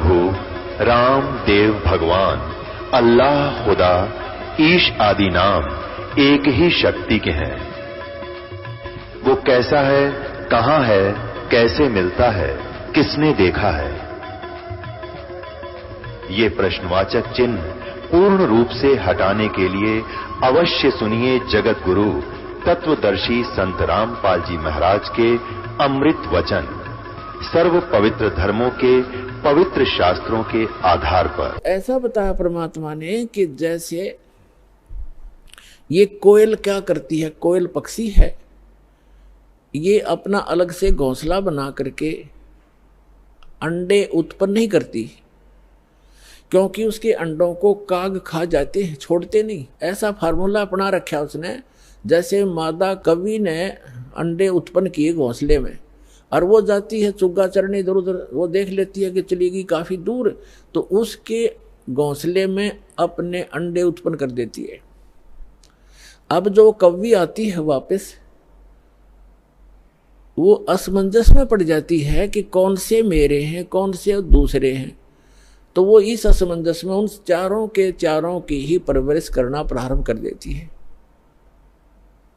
प्रभु राम देव भगवान अल्लाह खुदा ईश आदि नाम एक ही शक्ति के हैं। वो कैसा है, कहां है, कैसे मिलता है, किसने देखा है? ये प्रश्नवाचक चिन्ह पूर्ण रूप से हटाने के लिए अवश्य सुनिए जगत गुरु तत्वदर्शी संत रामपाल जी महाराज के अमृत वचन, सर्व पवित्र धर्मों के पवित्र शास्त्रों के आधार पर। ऐसा बताया परमात्मा ने कि जैसे ये कोयल क्या करती है, कोयल पक्षी है, ये अपना अलग से घोंसला बना करके अंडे उत्पन्न नहीं करती, क्योंकि उसके अंडों को काग खा जाते हैं, छोड़ते नहीं। ऐसा फार्मूला अपना रखा उसने। जैसे मादा कवि ने अंडे उत्पन्न किए घोंसले में, और वो जाती है चुग्गा चरने इधर उधर, वो देख लेती है कि चलेगी काफी दूर, तो उसके घोंसले में अपने अंडे उत्पन्न कर देती है। अब जो कौवी आती है वापस, वो असमंजस में पड़ जाती है कि कौन से मेरे हैं, कौन से दूसरे हैं। तो वो इस असमंजस में उन चारों के चारों की ही परवरिश करना प्रारंभ कर देती है।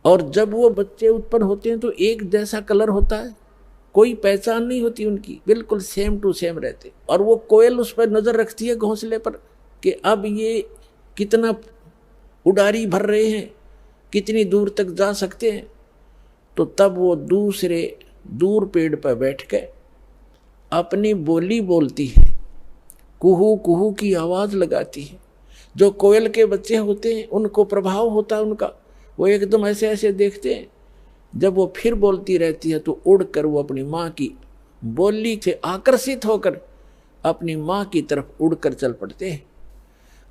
और जब वो बच्चे उत्पन्न होते हैं तो एक जैसा कलर होता है, कोई पहचान नहीं होती उनकी, बिल्कुल सेम टू सेम रहते। और वो कोयल उस पर नजर रखती है घोंसले पर कि अब ये कितना उड़ारी भर रहे हैं, कितनी दूर तक जा सकते हैं। तो तब वो दूसरे दूर पेड़ पर बैठ के अपनी बोली बोलती है, कुहू कुहू की आवाज लगाती है। जो कोयल के बच्चे होते हैं उनको प्रभाव होता है उनका, वो एकदम ऐसे ऐसे देखते हैं। जब वो फिर बोलती रहती है तो उड़कर वो अपनी माँ की बोली से आकर्षित होकर अपनी माँ की तरफ उड़कर चल पड़ते हैं।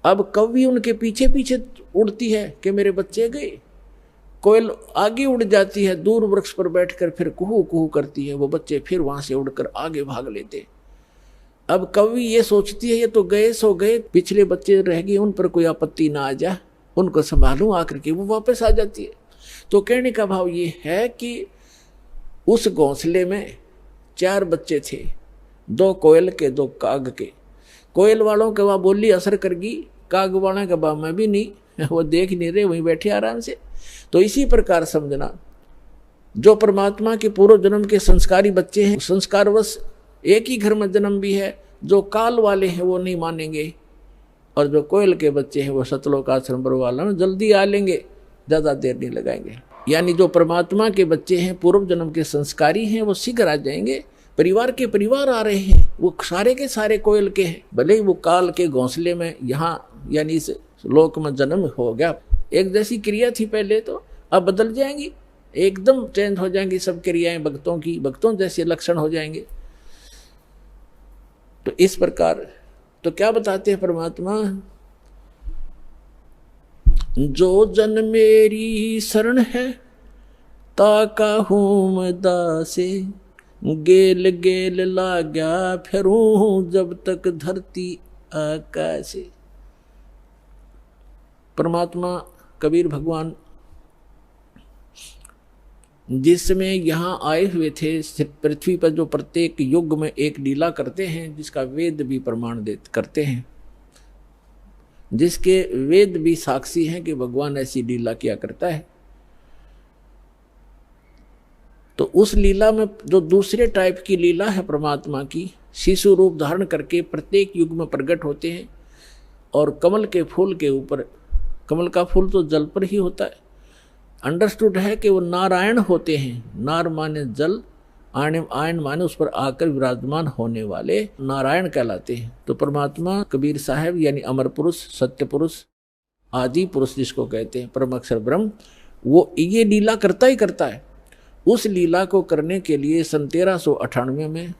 अब कौवी उनके पीछे पीछे उड़ती है कि मेरे बच्चे गए। कोयल आगे उड़ जाती है, दूर वृक्ष पर बैठकर फिर कुहू कुहू करती है, वो बच्चे फिर वहां से उड़कर आगे भाग लेते। अब कौवी ये सोचती है ये तो गए सो गए, पिछले बच्चे रह गए, उन पर कोई आपत्ति ना आ जाए, उनको संभालूं, आकर के वो वापस आ जाती है। तो कहने का भाव ये है कि उस घोंसले में 4 बच्चे थे, 2 कोयल के 2 काग के। कोयल वालों के वहाँ बोली असर कर गई, काग वालों के वहाँ में भी नहीं, वो देख नहीं रहे, वहीं बैठे आराम से। तो इसी प्रकार समझना, जो परमात्मा के पूर्व जन्म के संस्कारी बच्चे हैं, संस्कारवश एक ही घर में जन्म भी है, जो काल वाले हैं वो नहीं मानेंगे, और जो कोयल के बच्चे हैं वो सतलोक आश्रम वाला में जल्दी आ लेंगे, ज़्यादा देर नहीं लगाएंगे। यानी जो परमात्मा के बच्चे हैं, पूर्व जन्म के संस्कारी हैं, वो शीघ्र आ जाएंगे। परिवार के परिवार आ रहे हैं, वो सारे के सारे कोयल के हैं, भले ही वो काल के घोंसले में यहाँ यानी इस लोक में जन्म हो गया। एक जैसी क्रिया थी पहले, तो अब बदल जाएंगी, एकदम चेंज हो जाएंगी सब क्रियाएं भक्तों की, भक्तों जैसे लक्षण हो जाएंगे। तो इस प्रकार तो क्या बताते हैं परमात्मा, जो जन मेरी शरण है ताका हूँ दासे, गेल गेल लाग्या फिरूं जब तक धरती आकाशे। परमात्मा कबीर भगवान जिसमें यहाँ आए हुए थे पृथ्वी पर, जो प्रत्येक युग में एक लीला करते हैं, जिसका वेद भी प्रमाण करते हैं, जिसके वेद भी साक्षी हैं कि भगवान ऐसी लीला किया करता है। तो उस लीला में जो दूसरे टाइप की लीला है परमात्मा की, शिशु रूप धारण करके प्रत्येक युग में प्रकट होते हैं। और कमल के फूल के ऊपर, कमल का फूल तो जल पर ही होता है, अंडरस्टूड है कि वो नारायण होते हैं। नार माने जल, आयन माने उस पर आकर विराजमान होने वाले नारायण कहलाते हैं। तो परमात्मा कबीर साहब यानी अमर पुरुष, सत्य पुरुष, आदि पुरुष जिसको कहते हैं, परम अक्षर ब्रह्म, वो ये लीला करता ही करता है। उस लीला को करने के लिए सन 1398 में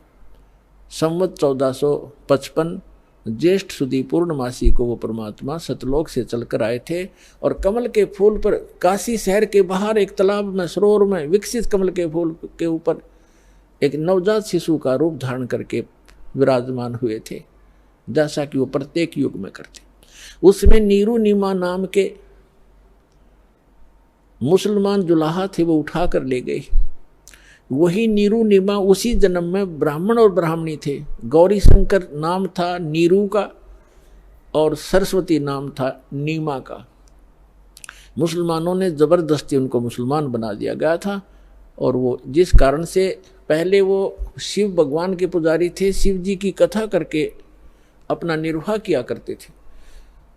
संवत 1455 ज्येष्ठ सुदी पूर्णमासी को वो परमात्मा सतलोक से चलकर आए थे। और कमल के फूल पर, काशी शहर के बाहर एक तालाब में, सरोवर में विकसित कमल के फूल के ऊपर एक नवजात शिशु का रूप धारण करके विराजमान हुए थे, जैसा कि वो प्रत्येक युग में करते। उसमें नीरू नीमा नाम के मुसलमान जुलाहा थे, वो उठा कर ले गए। वही नीरू नीमा उसी जन्म में ब्राह्मण और ब्राह्मणी थे। गौरी शंकर नाम था नीरू का और सरस्वती नाम था नीमा का। मुसलमानों ने जबरदस्ती उनको मुसलमान बना दिया गया था, और वो जिस कारण से पहले वो शिव भगवान के पुजारी थे, शिव जी की कथा करके अपना निर्वाह किया करते थे,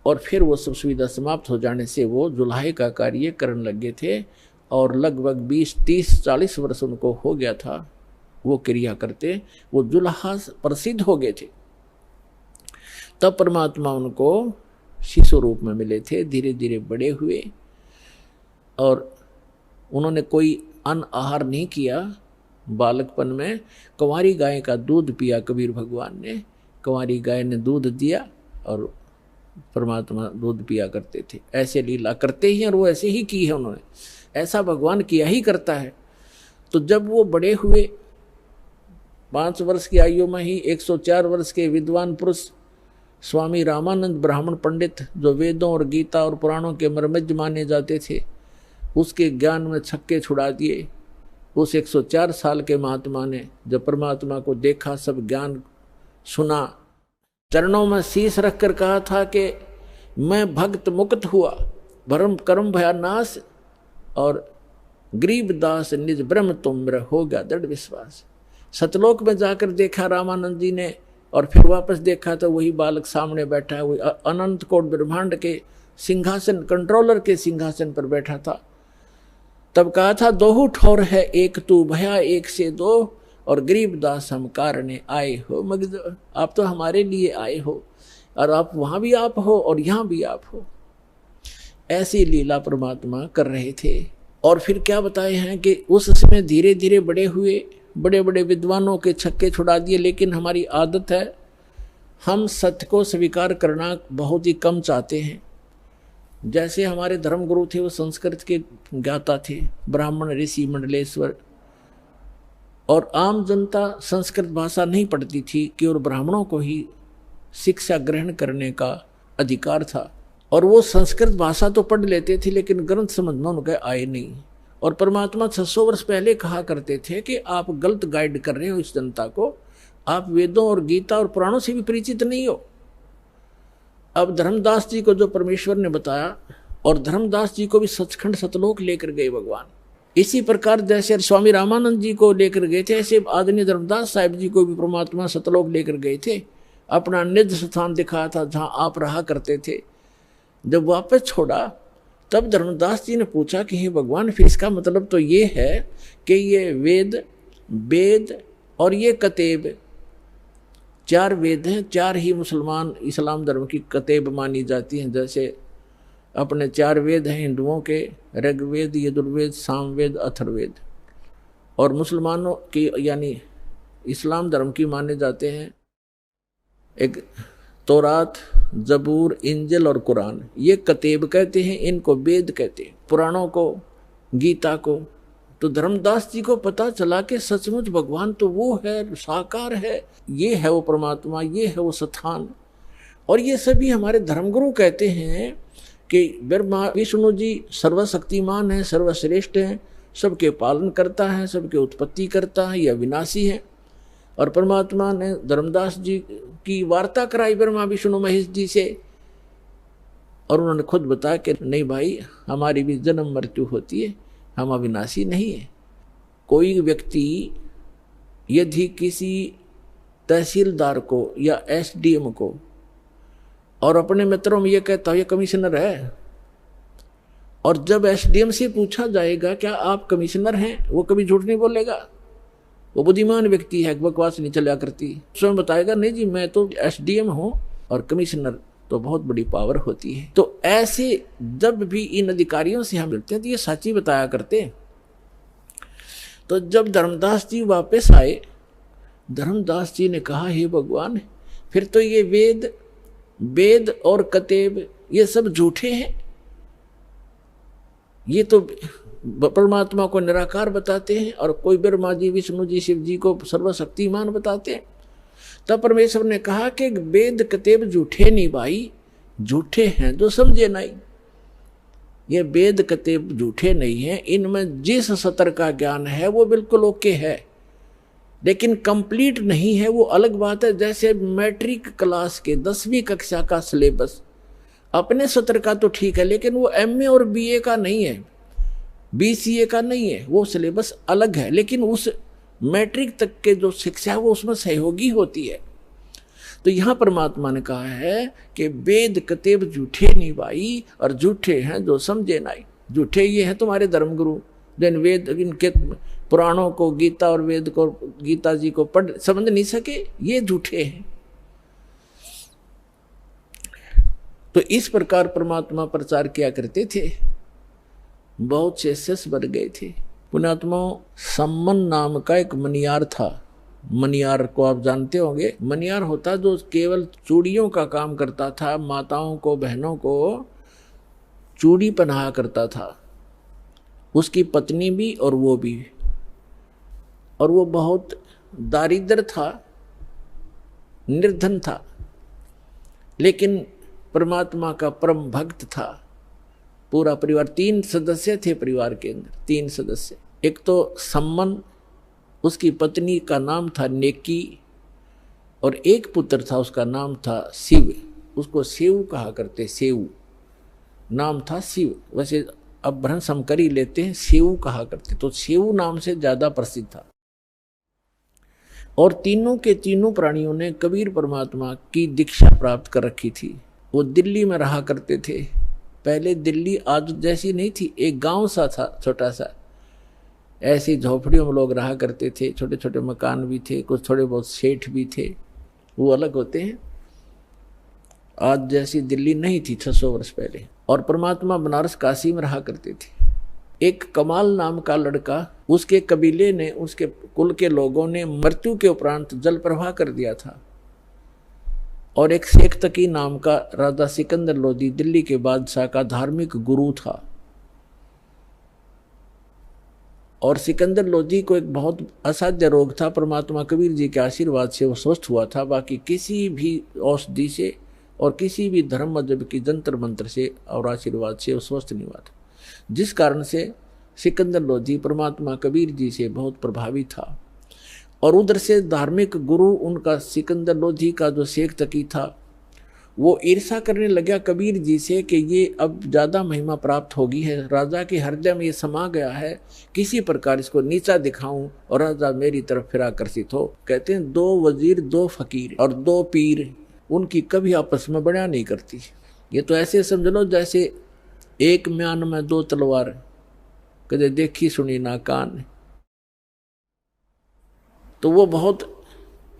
और फिर वो सब सुविधा समाप्त हो जाने से वो जुल्हे का कार्य करने लगे थे, और लगभग 20, 30, 40 वर्ष उनको हो गया था वो क्रिया करते, वो जुल्हा प्रसिद्ध हो गए थे। तब परमात्मा उनको शिशु रूप में मिले थे, धीरे धीरे बड़े हुए, और उन्होंने कोई अन्न आहार नहीं किया। बालकपन में कुंवारी गाय का दूध पिया कबीर भगवान ने, कुंवारी गाय ने दूध दिया और परमात्मा दूध पिया करते थे। ऐसे लीला करते ही, और वो ऐसे ही की है उन्होंने, ऐसा भगवान किया ही करता है। तो जब वो बड़े हुए 5 वर्ष की आयु में ही 104 वर्ष के विद्वान पुरुष स्वामी रामानंद ब्राह्मण पंडित, जो वेदों और गीता और पुराणों के मर्मज्ञ माने जाते थे, उसके ज्ञान में छक्के छुड़ा दिए। उस 104 साल के महात्मा ने जब परमात्मा को देखा, सब ज्ञान सुना, चरणों में शीश रखकर कहा था कि मैं भक्त मुक्त हुआ, भरम कर्म भया नाश, और गरीब दास निज ब्रह्म तुम मेरा हो गया दृढ़ विश्वास। सतलोक में जाकर देखा रामानंद जी ने, और फिर वापस देखा तो वही बालक सामने बैठा है, वही अनंत कोट ब्रह्मांड के सिंहासन, कंट्रोलर के सिंहासन पर बैठा था। तब कहा था दोहु ठौर है एक तू भया एक से दो, और गरीब दास हम कारणे आए हो मगज, आप तो हमारे लिए आए हो, और आप वहां भी आप हो और यहाँ भी आप हो। ऐसी लीला परमात्मा कर रहे थे। और फिर क्या बताए हैं कि उस समय धीरे धीरे बड़े हुए, बड़े बड़े विद्वानों के छक्के छुड़ा दिए। लेकिन हमारी आदत है, हम सत्य को स्वीकार करना बहुत ही कम चाहते हैं। जैसे हमारे धर्मगुरु थे, वो संस्कृत के ज्ञाता थे, ब्राह्मण ऋषि मंडलेश्वर, और आम जनता संस्कृत भाषा नहीं पढ़ती थी, केवल ब्राह्मणों को ही शिक्षा ग्रहण करने का अधिकार था। और वो संस्कृत भाषा तो पढ़ लेते थे, लेकिन ग्रंथ समझना उनके आए नहीं। और परमात्मा 600 वर्ष पहले कहा करते थे कि आप गलत गाइड कर रहे हो इस जनता को, आप वेदों और गीता और पुराणों से भी परिचित नहीं हो। अब धर्मदास जी को जो परमेश्वर ने बताया, और धर्मदास जी को भी सचखंड सतलोक लेकर गए भगवान। इसी प्रकार जैसे स्वामी रामानंद जी को लेकर गए थे, ऐसे आदरणीय धर्मदास साहिब जी को भी परमात्मा सतलोक लेकर गए थे। अपना निज स्थान दिखाया था जहाँ आप रहा करते थे। जब वापस छोड़ा तब धर्मदास जी ने पूछा कि हे भगवान, फिर इसका मतलब तो ये है कि ये वेद और ये कतेब, 4 वेद हैं, 4 ही मुसलमान इस्लाम धर्म की कतेब मानी जाती हैं। जैसे अपने 4 वेद हैं हिंदुओं के, ऋग्वेद, यजुर्वेद, सामवेद, अथर्ववेद, और मुसलमानों की यानी इस्लाम धर्म की माने जाते हैं एक तौरात, जबूर, इंजिल और कुरान। ये कतेब कहते हैं, इनको वेद कहते हैं, पुराणों को, गीता को। तो धर्मदास जी को पता चला कि सचमुच भगवान तो वो है, साकार है, ये है वो परमात्मा, ये है वो स्थान। और ये सभी हमारे धर्मगुरु कहते हैं कि ब्रह्मा विष्णु जी सर्वशक्तिमान है, सर्वश्रेष्ठ हैं, सबके पालन करता है, सबके उत्पत्ति करता है, यह विनाशी है। और परमात्मा ने धर्मदास जी की वार्ता कराई ब्रह्मा विष्णु महेश जी से, और उन्होंने खुद बताया कि नहीं भाई, हमारी भी जन्म मृत्यु होती है, हम अविनाशी नहीं है। कोई व्यक्ति यदि किसी तहसीलदार को या एसडीएम को और अपने मित्रों में ये कहता हो ये कमिश्नर है, और जब एसडीएम से पूछा जाएगा क्या आप कमिश्नर हैं, वो कभी झूठ नहीं बोलेगा। वो बुद्धिमान व्यक्ति है, बकवास नहीं चला करती। स्वयं बताएगा नहीं जी मैं तो एसडीएम हूं, और कमिश्नर तो बहुत बड़ी पावर होती है। तो ऐसे जब भी इन अधिकारियों से हम मिलते हैं तो ये सच्ची बताया करते हैं। तो जब धर्मदास जी वापस आए, धर्मदास जी ने कहा हे भगवान, फिर तो ये वेद और कतेब ये सब झूठे हैं, ये तो परमात्मा को निराकार बताते हैं, और कोई ब्रह्मा जी, विष्णु जी, शिव जी को सर्वशक्तिमान बताते हैं। तब परमेश्वर ने कहा कि वेद कतेब झूठे नहीं भाई, झूठे हैं जो समझे नहीं। ये वेद कतेब झूठे नहीं हैं, इनमें जिस सत्र का ज्ञान है वो बिल्कुल ओके है, लेकिन कंप्लीट नहीं है वो अलग बात है। जैसे मैट्रिक क्लास के 10वीं कक्षा का सिलेबस अपने सत्र का तो ठीक है, लेकिन वो एमए और बीए का नहीं है, बीसीए का नहीं है, वो सिलेबस अलग है। लेकिन उस मैट्रिक तक के जो शिक्षा है वो उसमें सहयोगी होती है। तो यहाँ परमात्मा ने कहा है कि वेद कतेब झूठे नहीं भाई, और झूठे हैं जो समझे नहीं। झूठे ये हैं तुम्हारे धर्मगुरु, जिन वेद इनके पुराणों को, गीता और वेद को, गीता जी को पढ़ समझ नहीं सके, ये झूठे हैं। तो इस प्रकार परमात्मा प्रचार किया करते थे, बहुत से शिष्य बन गए थे। पुण्यात्मा, सम्मन नाम का एक मनियार था। मनियार को आप जानते होंगे। मनियार होता जो केवल चूड़ियों का काम करता था, माताओं को, बहनों को चूड़ी पहनाया करता था, उसकी पत्नी भी और वो भी। और वो बहुत दारिद्र था, निर्धन था, लेकिन परमात्मा का परम भक्त था। पूरा परिवार, 3 सदस्य थे परिवार के अंदर, 3 सदस्य। एक तो सम्मन, उसकी पत्नी का नाम था नेकी, और एक पुत्र था उसका नाम था शिव, उसको शिव कहा करते, शिव नाम था शिव। वैसे अब भ्रंश हम कर ही लेते हैं, शिव कहा करते, तो शिव नाम से ज्यादा प्रसिद्ध था। और तीनों के तीनों प्राणियों ने कबीर परमात्मा की दीक्षा प्राप्त कर रखी थी। वो दिल्ली में रहा करते थे। पहले दिल्ली आज जैसी नहीं थी, एक गांव सा था छोटा सा, ऐसी झोपड़ियों में लोग रहा करते थे, छोटे छोटे मकान भी थे, कुछ थोड़े बहुत सेठ भी थे, वो अलग होते हैं। आज जैसी दिल्ली नहीं थी 600 वर्ष पहले। और परमात्मा बनारस काशी में रहा करते थे। एक कमाल नाम का लड़का, उसके कबीले ने, उसके कुल के लोगों ने मृत्यु के उपरांत जल प्रवाह कर दिया था। और एक शेख तकी नाम का राजा सिकंदर लोधी दिल्ली के बादशाह का धार्मिक गुरु था। और सिकंदर लोधी को एक बहुत असाध्य रोग था, परमात्मा कबीर जी के आशीर्वाद से वो स्वस्थ हुआ था। बाकी किसी भी औषधि से और किसी भी धर्म मजहब की जंतर मंत्र से और आशीर्वाद से वो स्वस्थ नहीं हुआ था, जिस कारण से सिकंदर लोधी परमात्मा कबीर जी से बहुत प्रभावित था। और उधर से धार्मिक गुरु उनका सिकंदर लोधी का जो शेख तकी था, वो ईर्षा करने लगा कबीर जी से कि ये अब ज़्यादा महिमा प्राप्त होगी है, राजा के हृदय में ये समा गया है, किसी प्रकार इसको नीचा दिखाऊं और राजा मेरी तरफ फिर आकर्षित हो। कहते हैं 2 वजीर 2 फकीर और 2 पीर, उनकी कभी आपस में बड़ा नहीं करती। ये तो ऐसे समझ लो जैसे एक म्यान में 2 तलवार, कदे देखी सुनी ना कान। तो वो बहुत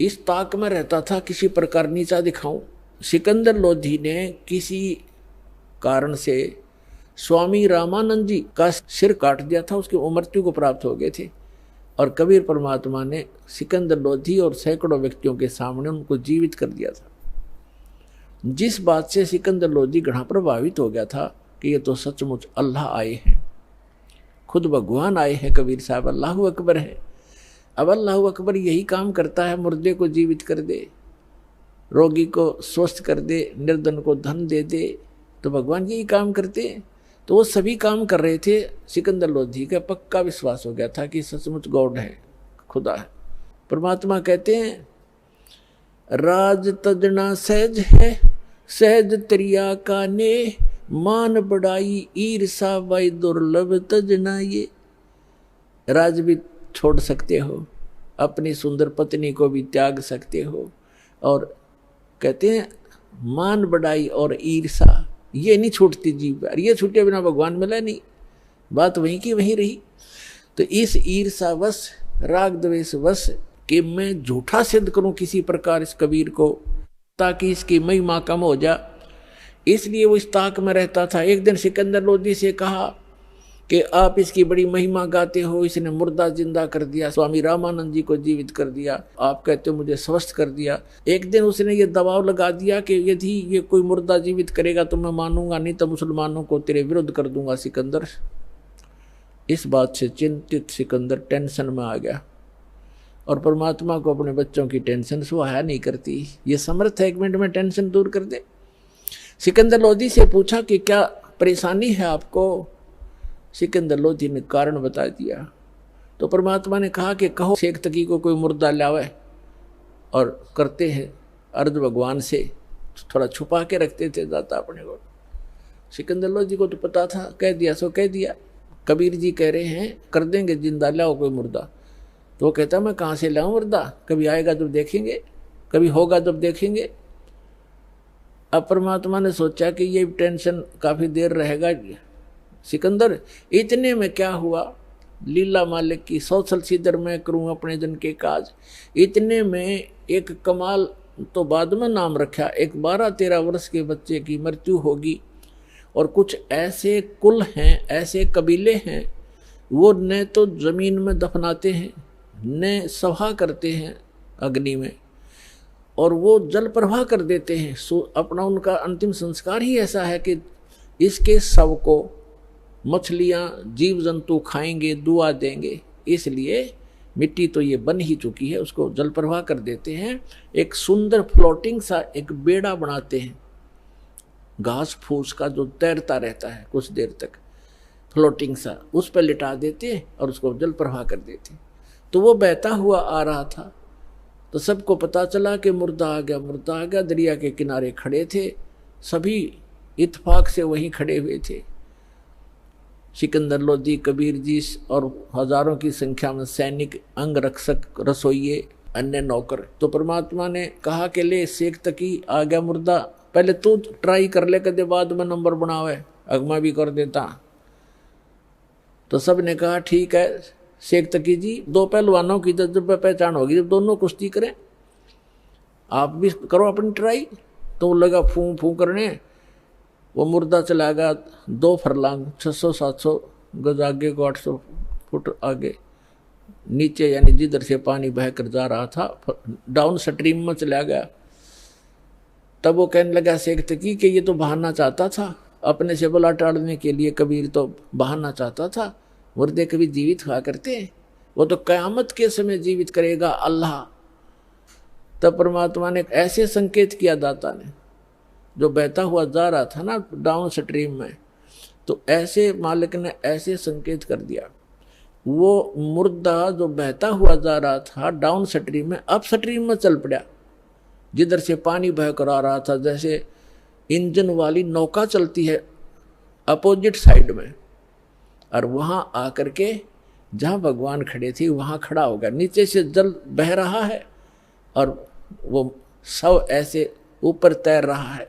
इस ताक में रहता था, किसी प्रकार नीचा दिखाऊं। सिकंदर लोधी ने किसी कारण से स्वामी रामानंद जी का सिर काट दिया था, उसकी मृत्यु को प्राप्त हो गए थे। और कबीर परमात्मा ने सिकंदर लोधी और सैकड़ों व्यक्तियों के सामने उनको जीवित कर दिया था, जिस बात से सिकंदर लोधी घना प्रभावित हो गया था कि ये तो सचमुच अल्लाह आए हैं, खुद भगवान आए हैं। कबीर साहब अल्लाहु अकबर है। अब अल्लाहु अकबर यही काम करता है, मुर्दे को जीवित कर दे, रोगी को स्वस्थ कर दे, निर्धन को धन दे दे, तो भगवान यही काम करते हैं। तो वो सभी काम कर रहे थे। सिकंदर लोधी का पक्का विश्वास हो गया था कि सचमुच गॉड है, खुदा है। परमात्मा कहते हैं राज तजना सहज है, सहज त्रिया का ने, मान बढ़ाई ईर्षा वाई दुर्लभ तजना। ये राज भी छोड़ सकते हो, अपनी सुंदर पत्नी को भी त्याग सकते हो, और कहते हैं मान बढ़ाई और ईर्षा ये नहीं छूटती जीव पर, ये छूटे बिना भगवान मिला नहीं, बात वहीं की वहीं रही। तो इस ईर्षा वश, राग द्वेष वश कि मैं झूठा सिद्ध करूं किसी प्रकार इस कबीर को, ताकि इसकी महिमा कम हो जा, इसलिए वो इस ताक में रहता था। एक दिन सिकंदर लोधी से कहा कि आप इसकी बड़ी महिमा गाते हो, इसने मुर्दा जिंदा कर दिया, स्वामी रामानंद जी को जीवित कर दिया, आप कहते हो मुझे स्वस्थ कर दिया। एक दिन उसने ये दबाव लगा दिया कि यदि ये कोई मुर्दा जीवित करेगा तो मैं मानूंगा, नहीं तो मुसलमानों को तेरे विरुद्ध कर दूंगा सिकंदर। इस बात से चिंतित सिकंदर टेंशन में आ गया, और परमात्मा को अपने बच्चों की टेंशन सुहाया नहीं करती, ये समर्थ है 1 मिनट में टेंशन दूर कर दे। सिकंदर लोधी से पूछा कि क्या परेशानी है आपको? सिकंदर लोधी ने कारण बता दिया। तो परमात्मा ने कहा कि कहो शेख तकी को कोई मुर्दा लावे, और करते हैं अर्ज भगवान से, थोड़ा छुपा के रखते थे दाता अपने को। सिकंदर लोधी को तो पता था, कह दिया सो कह दिया। कबीर जी कह रहे हैं कर देंगे जिंदा, लाओ कोई मुर्दा। तो वो कहता मैं कहाँ से लाऊं मुर्दा, कभी आएगा जब देखेंगे, कभी होगा जब देखेंगे। अब परमात्मा ने सोचा कि ये टेंशन काफ़ी देर रहेगा। सिकंदर, इतने में क्या हुआ, लीला मालिक की सौसल सीधर मैं करूं अपने जन के काज। इतने में एक कमाल तो बाद में नाम रखा, एक 12-13 वर्ष के बच्चे की मृत्यु होगी। और कुछ ऐसे कुल हैं, ऐसे कबीले हैं, वो न तो जमीन में दफनाते हैं न सभा करते हैं अग्नि में, और वो जल प्रवाह कर देते हैं। अपना उनका अंतिम संस्कार ही ऐसा है कि इसके शव को मछलियाँ जीव जंतु खाएंगे, दुआ देंगे, इसलिए मिट्टी तो ये बन ही चुकी है, उसको जल प्रवाह कर देते हैं। एक सुंदर फ्लोटिंग सा एक बेड़ा बनाते हैं, घास फूस का जो तैरता रहता है कुछ देर तक, फ्लोटिंग सा, उस पर लिटा देते हैं और उसको जल प्रवाह कर देते हैं। तो वो बहता हुआ आ रहा था, तो सबको पता चला कि मुर्दा आ गया, मुर्दा आ गया। दरिया के किनारे खड़े थे, सभी इत्तेफाक से वहीं खड़े हुए थे। सिकंदर लोधी, कबीर जी और हजारों की संख्या में सैनिक, अंग रक्षक, रसोइये, अन्य नौकर। तो परमात्मा ने कहा कि ले शेख तकी आ गया मुर्दा, पहले तू ट्राई कर ले, कदे बाद में नंबर बनावे, अगमा भी कर देता। तो सब ने कहा ठीक है शेख तकी जी, दो पहलवानों की जब पहचान होगी जब दोनों कुश्ती करें, आप भी करो अपनी ट्राई। तो लगा फूं फूं करने, वो मुर्दा चला गया 2 फरलांग 600-700 गज आगे को 800 फुट आगे नीचे, यानी जिधर से पानी बहकर जा रहा था डाउन स्ट्रीम में चला गया। तब वो कहने लगा शेख तकी कि ये तो बहाना चाहता था, अपने से बला टाड़ने के लिए कबीर तो बहाना चाहता था। मुर्दे कभी जीवित हुआ करते हैं, वो तो क़यामत के समय जीवित करेगा अल्लाह। तब परमात्मा ने ऐसे संकेत किया दाता ने, जो बहता हुआ जा रहा था ना डाउन स्ट्रीम में, तो ऐसे मालिक ने ऐसे संकेत कर दिया। वो मुर्दा जो बहता हुआ जा रहा था डाउन स्ट्रीम में, अप स्ट्रीम में चल पड़ा, जिधर से पानी बह कर आ रहा था। जैसे इंजन वाली नौका चलती है अपोजिट साइड में, और वहाँ आकर के जहाँ भगवान खड़े थे वहाँ खड़ा हो गया। नीचे से जल बह रहा है और वो सब ऐसे ऊपर तैर रहा है।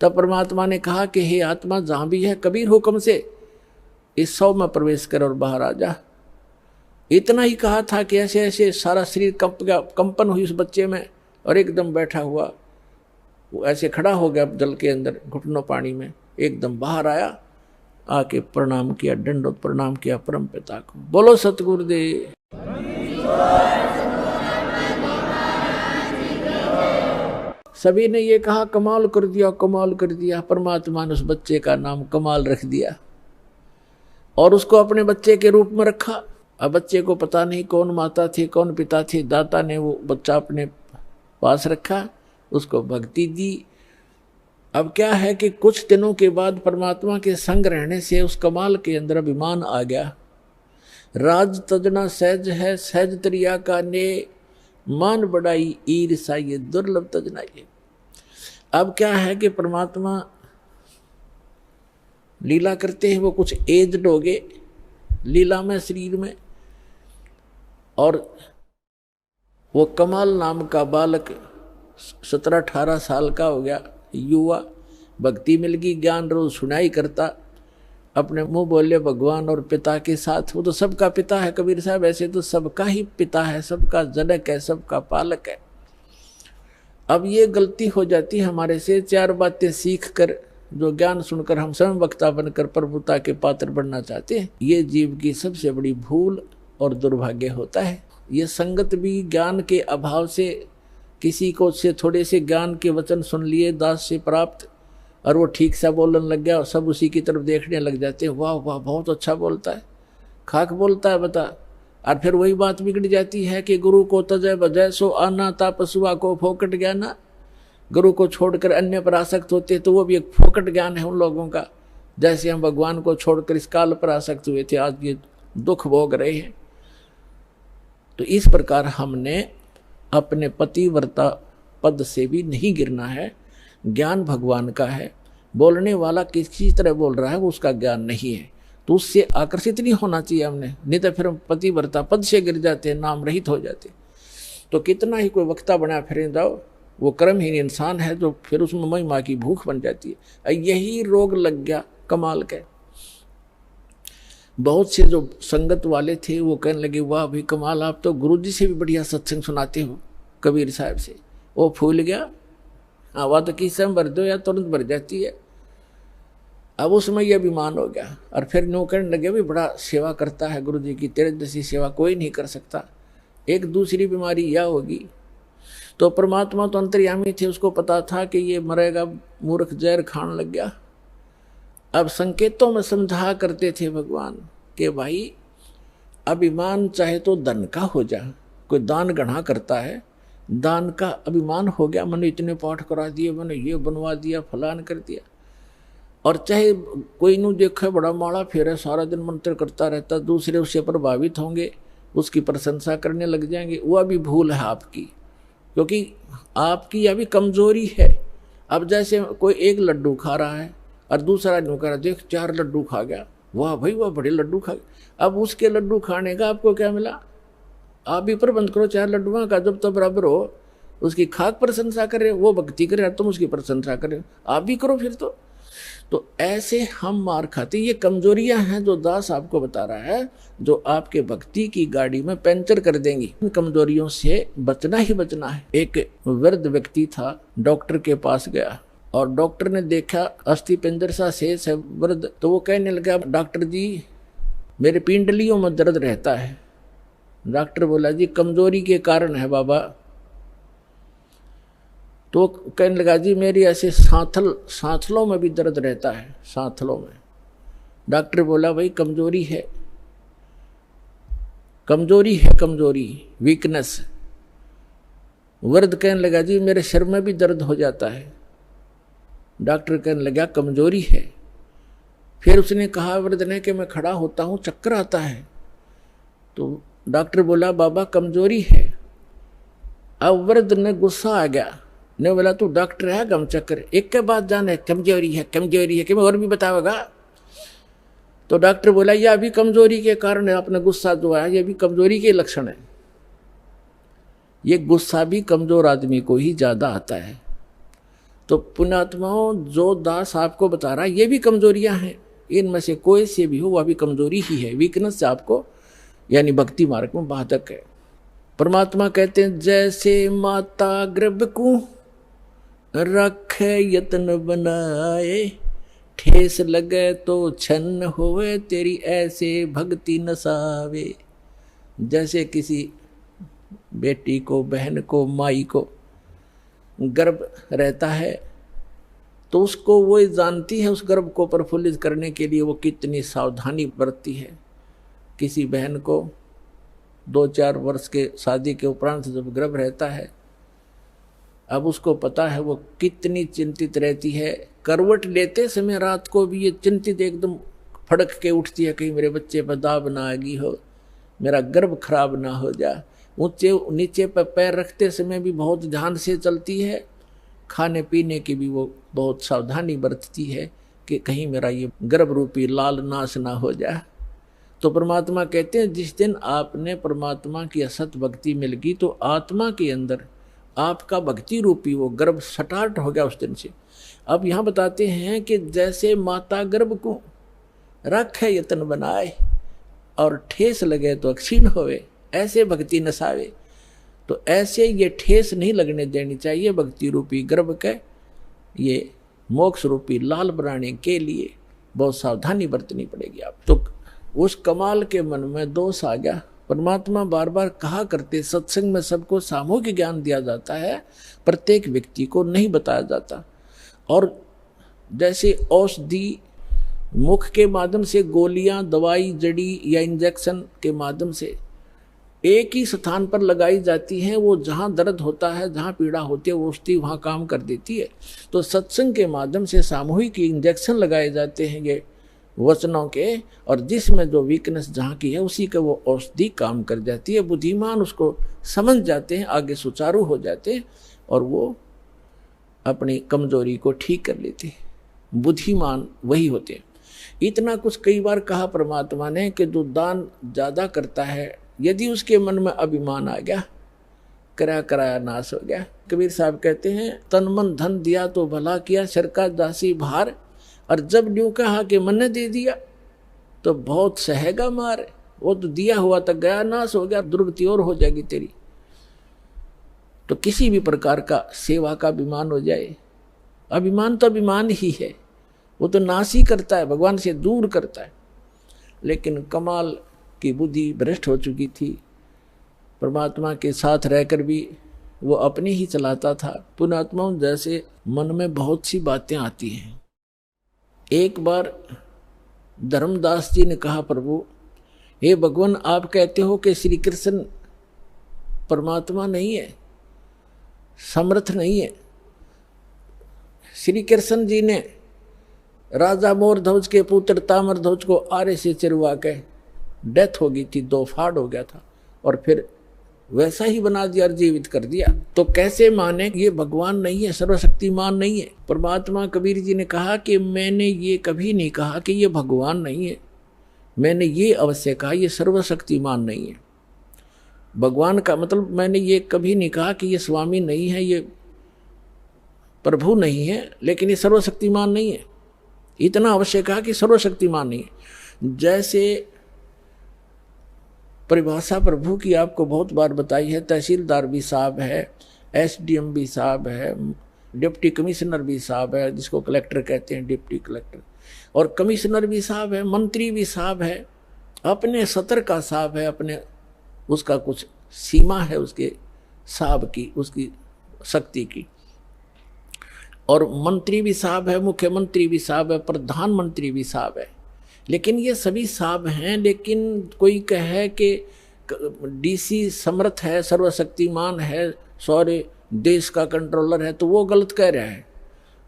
तब परमात्मा ने कहा कि हे आत्मा, जहाँ भी है कबीर हुक्म से इस शव में प्रवेश कर और बाहर आ जा। इतना ही कहा था कि ऐसे ऐसे सारा शरीर कंप गया, कंपन हुई उस बच्चे में, और एकदम बैठा हुआ वो ऐसे खड़ा हो गया जल के अंदर, घुटनों पानी में, एकदम बाहर आया, आके प्रणाम किया, दंडोत प्रणाम किया परम पिता को। बोलो सतगुरुदेव। सभी ने ये कहा कमाल कर दिया, कमाल कर दिया। परमात्मा ने उस बच्चे का नाम कमाल रख दिया और उसको अपने बच्चे के रूप में रखा। अब बच्चे को पता नहीं कौन माता थी कौन पिता थी, दाता ने वो बच्चा अपने पास रखा, उसको भक्ति दी। अब क्या है कि कुछ दिनों के बाद परमात्मा के संग रहने से उस कमाल के अंदर अभिमान आ गया। राज तजना सहज है, सहज तरिया का ने, मान बढ़ाई ईर्षा ये दुर्लभ तजना ये। अब क्या है कि परमात्मा लीला करते हैं, वो कुछ एज्ड हो गए लीला में, शरीर में, और वो कमाल नाम का बालक 17-18 साल का हो गया, युवा, भक्ति मिल गई, ज्ञान रोज सुनाई करता, अपने मुंह बोले भगवान और पिता के साथ। वो तो सबका पिता है कबीर साहब, ऐसे तो सबका ही पिता है, सबका जनक है, सबका पालक है। अब ये गलती हो जाती है हमारे से, 4 बातें सीख कर, जो ज्ञान सुनकर हम स्वयं वक्ता बनकर प्रभुता के पात्र बनना चाहते हैं, ये जीव की सबसे बड़ी भूल और दुर्भाग्य होता है। ये संगत भी ज्ञान के अभाव से, किसी को से थोड़े से ज्ञान के वचन सुन लिए दास से प्राप्त, और वो ठीक सा बोलने लग गया और सब उसी की तरफ देखने लग जाते हैं, वाह वाह बहुत अच्छा बोलता है, खाक बोलता है बता। और फिर वही बात बिगड़ जाती है कि गुरु को तजय बजय सो आना, तापसुआ को फोकट ज्ञाना। गुरु को छोड़कर अन्य पर आसक्त होते तो वो भी एक फोकट ज्ञान है उन लोगों का, जैसे हम भगवान को छोड़कर इस काल पर आसक्त हुए थे, आज ये दुख भोग रहे हैं। तो इस प्रकार हमने अपने पतिव्रता पद से भी नहीं गिरना है। ज्ञान भगवान का है, बोलने वाला किसी तरह बोल रहा है वो उसका ज्ञान नहीं है, तो उससे आकर्षित नहीं होना चाहिए हमने, नहीं तो फिर हम पतिव्रता पद से गिर जाते हैं, नाम रहित हो जाते। तो कितना ही कोई वक्ता बना फिर जाओ, वो कर्महीन इंसान है जो फिर उसमें महिमा की भूख बन जाती है। यही रोग लग गया कमाल के। बहुत से जो संगत वाले थे वो कहने लगे, वाह भाई कमाल, आप तो गुरुजी से भी बढ़िया सत्संग सुनाते हो, कबीर साहब से। वो फूल गया, हवा तो किस समय भर दो या तुरंत भर जाती है। अब उसमें यह अभिमान हो गया और फिर नो कहने लगे, भी बड़ा सेवा करता है गुरुजी की, तेरे जैसी सेवा कोई नहीं कर सकता। एक दूसरी बीमारी यह होगी। तो परमात्मा तो अंतर्यामी थे, उसको पता था कि ये मरेगा, मूर्ख जहर खाने लग गया। अब संकेतों में समझा करते थे भगवान कि भाई अभिमान चाहे तो धन का हो जा, कोई दान गढ़ा करता है, दान का अभिमान हो गया, मैंने इतने पाठ करा दिए, मैंने ये बनवा दिया, फलान कर दिया। और चाहे कोई नू देखे बड़ा माड़ा फेरे, सारा दिन मंत्र करता रहता, दूसरे उससे प्रभावित होंगे, उसकी प्रशंसा करने लग जाएंगे, वह भी भूल है आपकी, क्योंकि आपकी यह भी कमजोरी है। अब जैसे कोई एक लड्डू खा रहा है और दूसरा यूँ कह रहा, देख 4 लड्डू खा गया, वाह भाई वाह बड़े लड्डू खा गया। अब उसके लड्डू खाने का आपको क्या मिला? आप भी प्रबंध करो 4 लड्डुओं का, जब तो बराबर हो, उसकी खाक प्रशंसा करे, वो भक्ति करे, तुम उसकी प्रशंसा करे, आप भी करो फिर तो ऐसे हम मार खाते। ये कमजोरियां हैं जो दास आपको बता रहा है, जो आपके भक्ति की गाड़ी में पंचर कर देंगी। इन कमजोरियों से बचना ही बचना है। एक वृद्ध व्यक्ति था, डॉक्टर के पास गया और डॉक्टर ने देखा अस्थि पिंजर सा शेष है वृद्ध, तो वो कहने लगा, डॉक्टर जी मेरे पिंडलियों में दर्द रहता है। डॉक्टर बोला, जी कमजोरी के कारण है बाबा। तो कहने लगा, जी मेरी ऐसे सांथलों में भी दर्द रहता है, सांथलों में। डॉक्टर बोला, भाई कमजोरी है, कमजोरी वीकनेस। वृद्ध कहने लगा, जी मेरे सिर में भी दर्द हो जाता है। डॉक्टर कहने लगा, कमजोरी है। फिर उसने कहा वृद्ध ने कि मैं खड़ा होता हूँ चक्कर आता है। तो डॉक्टर बोला, बाबा कमजोरी है। अब वृद्ध ने गुस्सा आ गया, ने बोला, तू डॉक्टर है गम चक्कर, एक के बाद जाने कमजोरी है कि मैं और भी बताओगा। तो डॉक्टर बोला, यह भी कमजोरी के कारण है, अपना गुस्सा जो है ये भी कमजोरी के लक्षण है। ये गुस्सा भी कमजोर आदमी को ही ज्यादा आता है। तो पुण्यात्माओं, जो दास आपको बता रहा है ये भी कमजोरियां हैं, इनमें से कोई से भी हो वह भी कमजोरी ही है, वीकनेस से आपको यानी भक्ति मार्ग में बाधक है। परमात्मा कहते हैं, जैसे माता गर्भ को रखे यत्न बनाए, ठेस लगे तो छन्न होवे, तेरी ऐसे भक्ति नसावे। जैसे किसी बेटी को, बहन को, माई को गर्भ रहता है तो उसको वो जानती है, उस गर्भ को प्रफुल्लित करने के लिए वो कितनी सावधानी बरतती है। किसी बहन को 2-4 वर्ष के शादी के उपरांत जब गर्भ रहता है, अब उसको पता है वो कितनी चिंतित रहती है। करवट लेते समय रात को भी ये चिंतित एकदम फड़क के उठती है, कहीं मेरे बच्चे पर दाब ना आ गई हो, मेरा गर्भ खराब ना हो जाए। ऊंचे नीचे पर पैर रखते समय भी बहुत ध्यान से चलती है, खाने पीने की भी वो बहुत सावधानी बरतती है कि कहीं मेरा ये गर्भ रूपी लाल नाश ना हो जाए। तो परमात्मा कहते हैं, जिस दिन आपने परमात्मा की असत भक्ति मिल गई तो आत्मा के अंदर आपका भक्ति रूपी वो गर्भ स्टार्ट हो गया उस दिन से। अब यहाँ बताते हैं कि जैसे माता गर्भ को रखे यत्न बनाए और ठेस लगे तो क्षीण होवे, ऐसे भक्ति नसावे। तो ऐसे ये ठेस नहीं लगने देनी चाहिए भक्ति रूपी गर्भ के। ये मोक्ष रूपी लाल बनाने के लिए बहुत सावधानी बरतनी पड़ेगी आप। तो उस कमाल के मन में दोष आ गया। परमात्मा बार बार कहा करते, सत्संग में सबको सामूहिक ज्ञान दिया जाता है, प्रत्येक व्यक्ति को नहीं बताया जाता। और जैसे औषधि मुख के माध्यम से, गोलियां, दवाई, जड़ी या इंजेक्शन के माध्यम से एक ही स्थान पर लगाई जाती हैं, वो जहाँ दर्द होता है, जहाँ पीड़ा होती है, वो औषधि वहाँ काम कर देती है। तो सत्संग के माध्यम से सामूहिक इंजेक्शन लगाए जाते हैं ये वचनों के, और जिसमें जो वीकनेस जहाँ की है उसी का वो औषधि काम कर जाती है। बुद्धिमान उसको समझ जाते हैं, आगे सुचारू हो जाते हैं और वो अपनी कमजोरी को ठीक कर लेते हैं। बुद्धिमान वही होते हैं। इतना कुछ कई बार कहा परमात्मा ने कि जो दान ज़्यादा करता है, यदि उसके मन में अभिमान आ गया, कराया नाश हो गया। कबीर साहब कहते हैं, तन मन धन दिया तो भला किया, सर का दासी भार, और जब न्यू कहा कि मन ने दे दिया तो बहुत सहेगा मार। वो तो दिया हुआ तक गया, नाश हो गया, दुर्गति और हो जाएगी तेरी। तो किसी भी प्रकार का सेवा का अभिमान हो जाए, अभिमान तो अभिमान ही है, वो तो नाश ही करता है, भगवान से दूर करता है। लेकिन कमाल की बुद्धि भ्रष्ट हो चुकी थी, परमात्मा के साथ रहकर भी वो अपनी ही चलाता था। पुण्यात्माओं, जैसे मन में बहुत सी बातें आती हैं। एक बार धर्मदास जी ने कहा, प्रभु हे भगवान, आप कहते हो कि श्री कृष्ण परमात्मा नहीं है, समर्थ नहीं है। श्री कृष्ण जी ने राजा मोर ध्वज के पुत्र ताम्र ध्वज को आरे से चिरवा के डेथ हो गई थी, 2 फाड़ हो गया था, और फिर वैसा ही बना दिया और जीवित कर दिया। तो कैसे माने ये भगवान नहीं है, सर्वशक्तिमान नहीं है? परमात्मा कबीर जी ने कहा कि मैंने ये कभी नहीं कहा कि ये भगवान नहीं है, मैंने ये अवश्य कहा ये सर्वशक्तिमान नहीं है। भगवान का मतलब मैंने ये कभी नहीं कहा कि ये स्वामी नहीं है, ये प्रभु नहीं है, लेकिन ये सर्वशक्तिमान नहीं है। इतना अवश्य कहा कि सर्वशक्तिमान नहीं है। जैसे परिभाषा प्रभु की आपको बहुत बार बताई है, तहसीलदार भी साहब है, एसडीएम भी साहब है, डिप्टी कमिश्नर भी साहब है, जिसको कलेक्टर कहते हैं, डिप्टी कलेक्टर, और कमिश्नर भी साहब है, मंत्री भी साहब है, अपने सतर का साहब है, अपने उसका कुछ सीमा है उसके साहब की, उसकी शक्ति की। और मंत्री भी साहब है, मुख्यमंत्री भी साहब है, प्रधानमंत्री भी साहब है। लेकिन ये सभी साहब हैं, लेकिन कोई कहे कि डीसी समर्थ है, सर्वशक्तिमान है, सारे देश का कंट्रोलर है, तो वो गलत कह रहा है।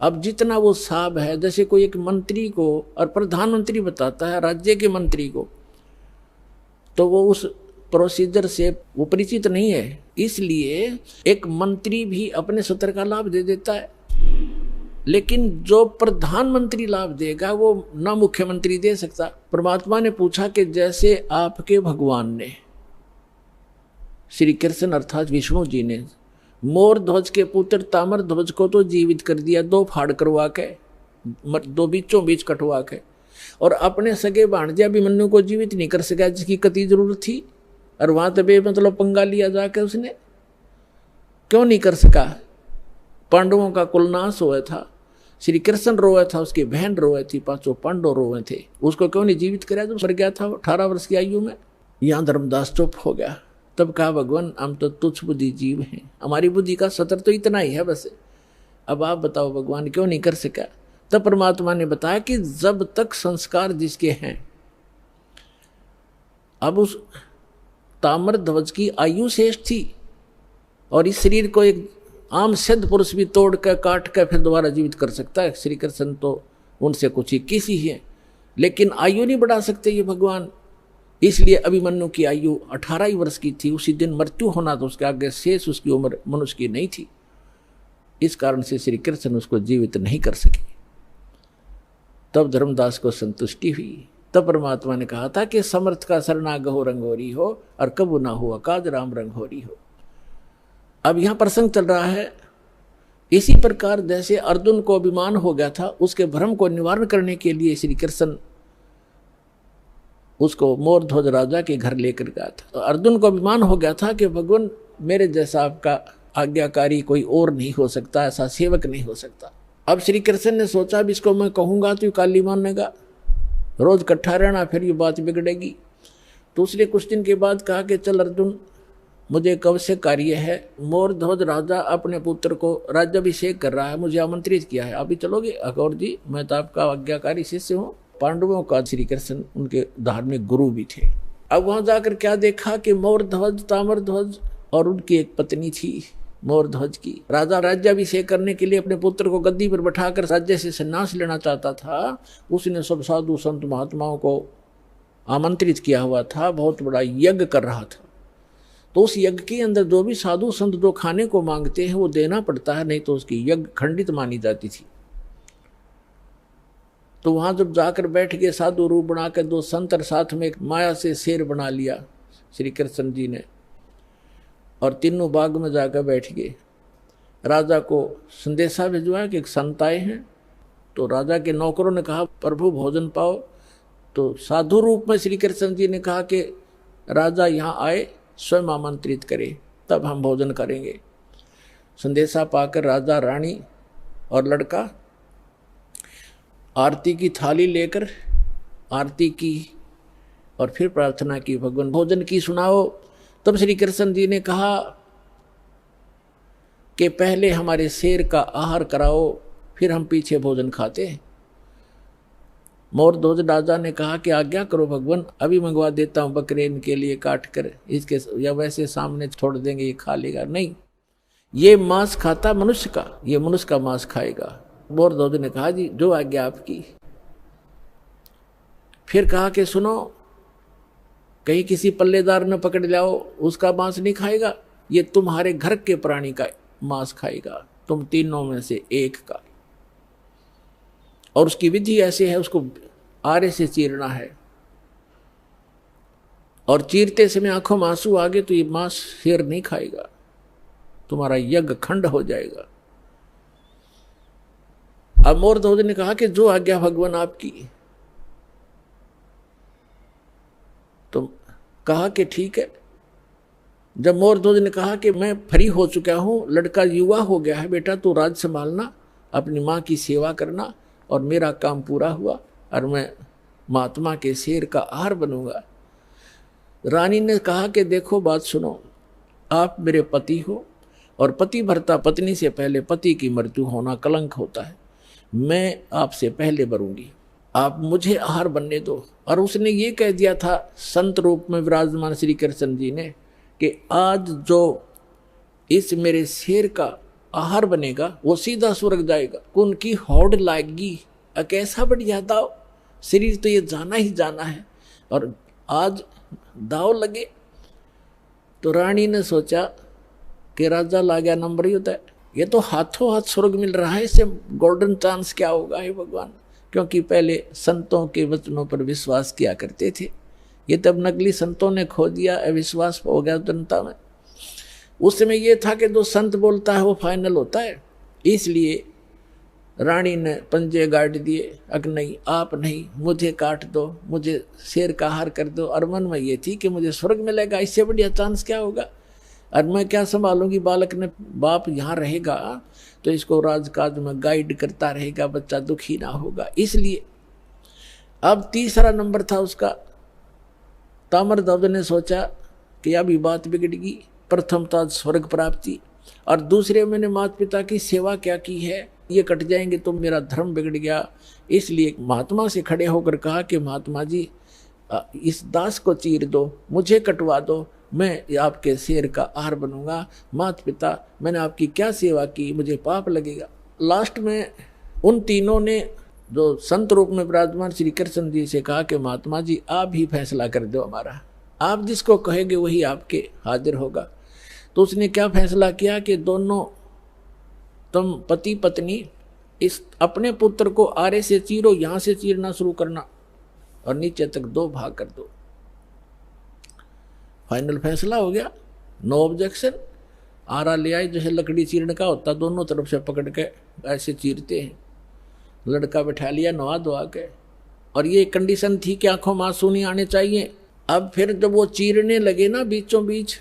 अब जितना वो साहब है, जैसे कोई एक मंत्री को और प्रधानमंत्री बताता है राज्य के मंत्री को, तो वो उस प्रोसीजर से वो परिचित नहीं है, इसलिए एक मंत्री भी अपने सत्र का लाभ दे देता है, लेकिन जो प्रधानमंत्री लाभ देगा वो ना मुख्यमंत्री दे सकता। परमात्मा ने पूछा कि जैसे आपके भगवान ने, श्री कृष्ण अर्थात विष्णु जी ने, मोर ध्वज के पुत्र ताम्र ध्वज को तो जीवित कर दिया, 2 फाड़ करवा के, 2 बीचों बीच कटवा के, और अपने सगे भांजा अभिमन्यु को जीवित नहीं कर सका, जिसकी कति जरूरत थी, और वहां तबे मतलब पंगा लिया जाके उसने क्यों नहीं कर सका? पांडवों का कुलनाश हुआ था, श्री कृष्ण रोए था, उसकी बहन रोए थी, 5 पांडव रोए थे, उसको क्यों नहीं जीवित कराया जब मर गया था 18 वर्ष की आयु में? यहाँ धर्मदास चुप हो गया। तब कहा, भगवान हम तो तुच्छ बुद्धि जीव हैं, हमारी बुद्धि का सतर तो इतना ही है बस, अब आप बताओ भगवान क्यों नहीं कर सका? तब परमात्मा ने बताया कि जब तक संस्कार जिसके हैं, अब उस ताम्र ध्वज की आयु शेष थी, और इस शरीर को एक आम सिद्ध पुरुष भी तोड़ कर काट कर फिर दोबारा जीवित कर सकता है। श्री कृष्ण तो उनसे कुछ 21 ही है, लेकिन आयु नहीं बढ़ा सकते ये भगवान। इसलिए अभिमन्यु की आयु 18 ही वर्ष की थी, उसी दिन मृत्यु होना, तो उसके आगे शेष उसकी उम्र मनुष्य की नहीं थी। इस कारण से श्री कृष्ण उसको जीवित नहीं कर सके। तब धर्मदास को संतुष्टि हुई। तब परमात्मा ने कहा था कि समर्थ का शरणागहो रंगोरी हो, और कबू ना हो अकाज राम रंगोरी हो। अब यहां प्रसंग चल रहा है, इसी प्रकार जैसे अर्जुन को अभिमान हो गया था, उसके भ्रम को निवारण करने के लिए श्री कृष्ण उसको मोर ध्वज राजा के घर लेकर गया था। तो अर्जुन को अभिमान हो गया था कि भगवान मेरे जैसा आपका आज्ञाकारी कोई और नहीं हो सकता, ऐसा सेवक नहीं हो सकता। अब श्री कृष्ण ने सोचा अब इसको मैं कहूंगा तो काली मानेगा, रोज इकट्ठा रहना, फिर ये बात बिगड़ेगी। तो उसने कुछ दिन के बाद कहा कि चल अर्जुन, मुझे कब से कार्य है, मोर ध्वज राजा अपने पुत्र को राज्याभिषेक कर रहा है, मुझे आमंत्रित किया है, आप भी चलोगे? अकौर जी, मैं तो आपका आज्ञाकारी शिष्य हूँ। पांडवों का श्री कृष्ण उनके धार्मिक गुरु भी थे। अब वहां जाकर क्या देखा कि मोर ध्वज, ताम्र ध्वज और उनकी एक पत्नी थी मोर ध्वज की। राजा राज्याभिषेक करने के लिए अपने पुत्र को गद्दी पर बैठाकर राज्य से संन्यास लेना चाहता था। उसने सब साधु संत महात्माओं को आमंत्रित किया हुआ था, बहुत बड़ा यज्ञ कर रहा था। तो उस यज्ञ के अंदर जो भी साधु संत जो खाने को मांगते हैं वो देना पड़ता है, नहीं तो उसकी यज्ञ खंडित मानी जाती थी। तो वहां जब जाकर बैठ गए साधु रूप बनाकर दो संत और साथ में एक माया से शेर बना लिया श्री कृष्ण जी ने, और तीनों बाग में जाकर बैठ गए। राजा को संदेशा भिजवाया कि एक संत आए हैं। तो राजा के नौकरों ने कहा प्रभु भोजन पाओ। तो साधु रूप में श्री कृष्ण जी ने कहा कि राजा यहाँ आए, स्वयं आमंत्रित करे तब हम भोजन करेंगे। संदेशा पाकर राजा, रानी और लड़का आरती की थाली लेकर आरती की और फिर प्रार्थना की, भगवान भोजन की सुनाओ। तब श्री कृष्ण जी ने कहा कि पहले हमारे शेर का आहार कराओ, फिर हम पीछे भोजन खाते हैं। मोर ध्वज राजा ने कहा कि आज्ञा करो भगवान, अभी मंगवा देता हूँ बकरे इनके लिए काट कर, इसके या वैसे सामने छोड़ देंगे ये खा लेगा। नहीं, ये मांस खाता मनुष्य का, ये मनुष्य का मांस खाएगा। मोर ध्वज ने कहा जी जो आज्ञा आपकी। फिर कहा कि सुनो, कहीं किसी पल्लेदार ने पकड़ लाओ, उसका मांस नहीं खाएगा, ये तुम्हारे घर के प्राणी का मांस खाएगा, तुम तीनों में से एक का। और उसकी विधि ऐसे है, उसको आरे से चीरना है, और चीरते समय आंखों में आंसू आ गए तो ये मांस शेर नहीं खाएगा, तुम्हारा यज्ञ खंड हो जाएगा। अब मोर ध्वज ने कहा कि जो आज्ञा भगवान आपकी। तो कहा कि ठीक है। जब मोर ध्वज ने कहा कि मैं फ्री हो चुका हूं, लड़का युवा हो गया है, बेटा तू राज संभालना, अपनी माँ की सेवा करना, और मेरा काम पूरा हुआ और मैं महात्मा के शेर का आहार बनूंगा। रानी ने कहा कि देखो बात सुनो, आप मेरे पति हो और पति भरता पत्नी से पहले पति की मृत्यु होना कलंक होता है, मैं आपसे पहले मरूंगी, आप मुझे आहार बनने दो। और उसने ये कह दिया था संत रूप में विराजमान श्री कृष्ण जी ने कि आज जो इस मेरे शेर का आहार बनेगा वो सीधा स्वर्ग जाएगा, उनकी होड़ लाएगी। कैसा बढ़िया दाव, शरीर तो ये जाना ही जाना है और आज दाव लगे। तो रानी ने सोचा कि राजा ला गया नंबर ही होता है, ये तो हाथों हाथ स्वर्ग मिल रहा है, इससे गोल्डन चांस क्या होगा हे भगवान। क्योंकि पहले संतों के वचनों पर विश्वास किया करते थे, ये तब नकली संतों ने खो दिया, अविश्वास हो गया जनता में। उस समय ये था कि जो संत बोलता है वो फाइनल होता है। इसलिए रानी ने पंजे गाड़ दिए, अग नहीं आप नहीं, मुझे काट दो, मुझे शेर का आहार कर दो। और मन में ये थी कि मुझे स्वर्ग मिलेगा, इससे बढ़िया चांस क्या होगा, और मैं क्या संभालूंगी। बालक ने, बाप यहाँ रहेगा तो इसको राजकाज में गाइड करता रहेगा, बच्चा दुखी ना होगा। इसलिए अब तीसरा नंबर था उसका। ताम्र ध्वज ने सोचा कि अभी बात बिगड़ गई, प्रथम था स्वर्ग प्राप्ति और दूसरे मैंने माता पिता की सेवा क्या की है, ये कट जाएंगे तो मेरा धर्म बिगड़ गया। इसलिए महात्मा से खड़े होकर कहा कि महात्मा जी इस दास को चीर दो, मुझे कटवा दो, मैं आपके शेर का आहार बनूंगा। माता पिता मैंने आपकी क्या सेवा की, मुझे पाप लगेगा। लास्ट में उन तीनों ने जो संत रूप में विराजमान श्री कृष्ण जी से कहा कि महात्मा जी आप ही फैसला कर दो हमारा, आप जिसको कहेंगे वही आपके हाजिर होगा। तो उसने क्या फैसला किया कि दोनों तुम पति पत्नी इस अपने पुत्र को आरे से चीरो, यहाँ से चीरना शुरू करना और नीचे तक 2 भाग कर दो। फाइनल फैसला हो गया, नो ऑब्जेक्शन। आरा ले आए, जैसे लकड़ी चीरने का होता, दोनों तरफ से पकड़ के ऐसे चीरते हैं। लड़का बैठा लिया नवा धोआ के, और ये कंडीशन थी कि आंखों में आंसू नहीं आने चाहिए। अब फिर जब वो चीरने लगे ना, बीचों बीच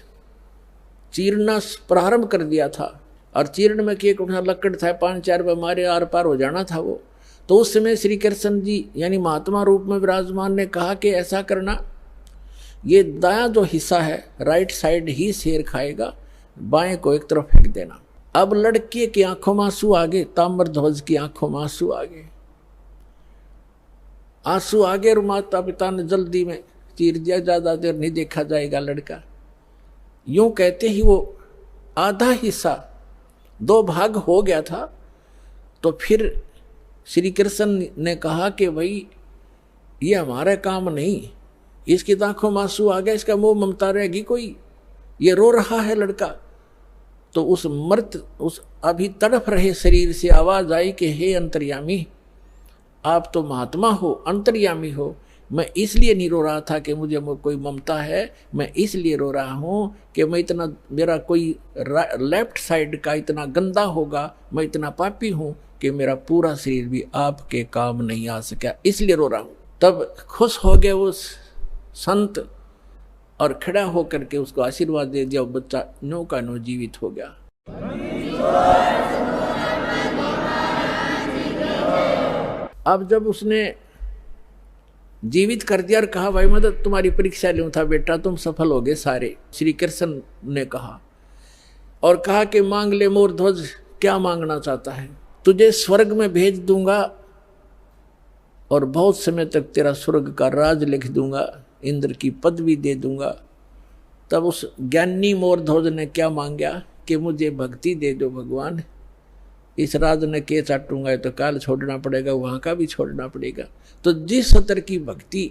चीरना प्रारंभ कर दिया था, और चीरने में एक उठा लकड़ था, 5-4 मारे आर पार हो जाना था वो। तो उस समय श्री कृष्ण जी यानी महात्मा रूप में विराजमान ने कहा कि ऐसा करना, ये दायां जो हिस्सा है राइट साइड ही शेर खाएगा, बाएं को एक तरफ फेंक देना। अब लड़के की आंखों में आंसू आ गए, ताम्र ध्वज की आंखों में आंसू आ गए, आंसू आ गए। और माता पिता ने जल्दी में चीर दिया, ज्यादा देर नहीं देखा जाएगा लड़का। यूं कहते ही वो आधा हिस्सा 2 भाग हो गया था। तो फिर श्री कृष्ण ने कहा कि भाई ये हमारा काम नहीं, इसकी आंखों में आंसू आ गया, इसका मोह ममता रहेगी कोई, ये रो रहा है लड़का। तो उस अभी तड़फ रहे शरीर से आवाज आई कि हे अंतर्यामी, आप तो महात्मा हो, अंतर्यामी हो, मैं इसलिए नहीं रो रहा था कि मुझे कोई ममता है, मैं इसलिए रो रहा हूँ कि मैं इतना, मेरा कोई लेफ्ट साइड का इतना गंदा होगा, मैं इतना पापी हूँ कि मेरा पूरा शरीर भी आपके काम नहीं आ सका, इसलिए रो रहा हूँ। तब खुश हो गए उस संत और खड़ा होकर के उसको आशीर्वाद दे दिया। बच्चा नो का नो जीवित हो गया। अब जब उसने जीवित कर दिया और कहा भाई मैं तो तुम्हारी परीक्षा लूं था बेटा, तुम सफल हो गए सारे, श्री कृष्ण ने कहा, और कहा कि मांग ले मोर ध्वज, क्या मांगना चाहता है, तुझे स्वर्ग में भेज दूंगा और बहुत समय तक तेरा स्वर्ग का राज लिख दूंगा, इंद्र की पदवी दे दूंगा। तब उस ज्ञानी मोर ध्वज ने क्या मांगा कि मुझे भक्ति दे दो भगवान, इस राज ने के चाटूंगा तो काल छोड़ना पड़ेगा, वहां का भी छोड़ना पड़ेगा। तो जिस स्तर की भक्ति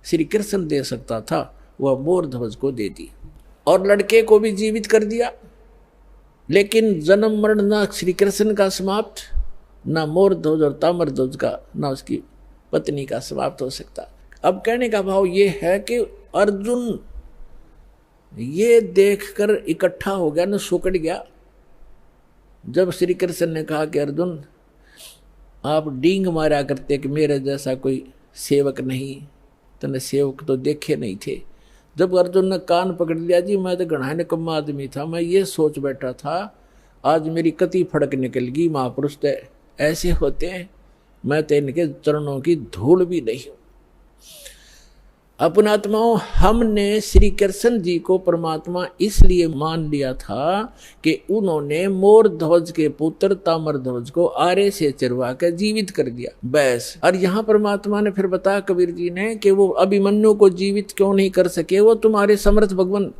श्री कृष्ण दे सकता था वह मोर ध्वज को दे दी और लड़के को भी जीवित कर दिया। लेकिन जन्म मरण ना श्री कृष्ण का समाप्त, ना मोर ध्वज और ताम्र ध्वज का, ना उसकी पत्नी का समाप्त हो सकता। अब कहने का भाव ये है कि अर्जुन ये देखकर इकट्ठा हो गया, न सुकड़ गया। जब श्री कृष्ण ने कहा कि अर्जुन आप डींग मारा करते कि मेरे जैसा कोई सेवक नहीं, तने सेवक तो देखे नहीं थे। जब अर्जुन ने कान पकड़ लिया, जी मैं तो घना निकम्मा आदमी था, मैं ये सोच बैठा था आज मेरी कति फड़क निकल गई, महापुरुष तो ऐसे होते हैं, मैं तो इनके चरणों की धूल भी नहीं हूं। अपनात्माओं, हमने श्री कृष्ण जी को परमात्मा इसलिए मान लिया था कि उन्होंने मोर ध्वज के पुत्र ताम्र ध्वज को आरे से चिरवा कर जीवित कर दिया, बस। और यहाँ परमात्मा ने फिर बताया कबीर जी ने कि वो अभिमन्यु को जीवित क्यों नहीं कर सके, वो तुम्हारे समर्थ भगवान।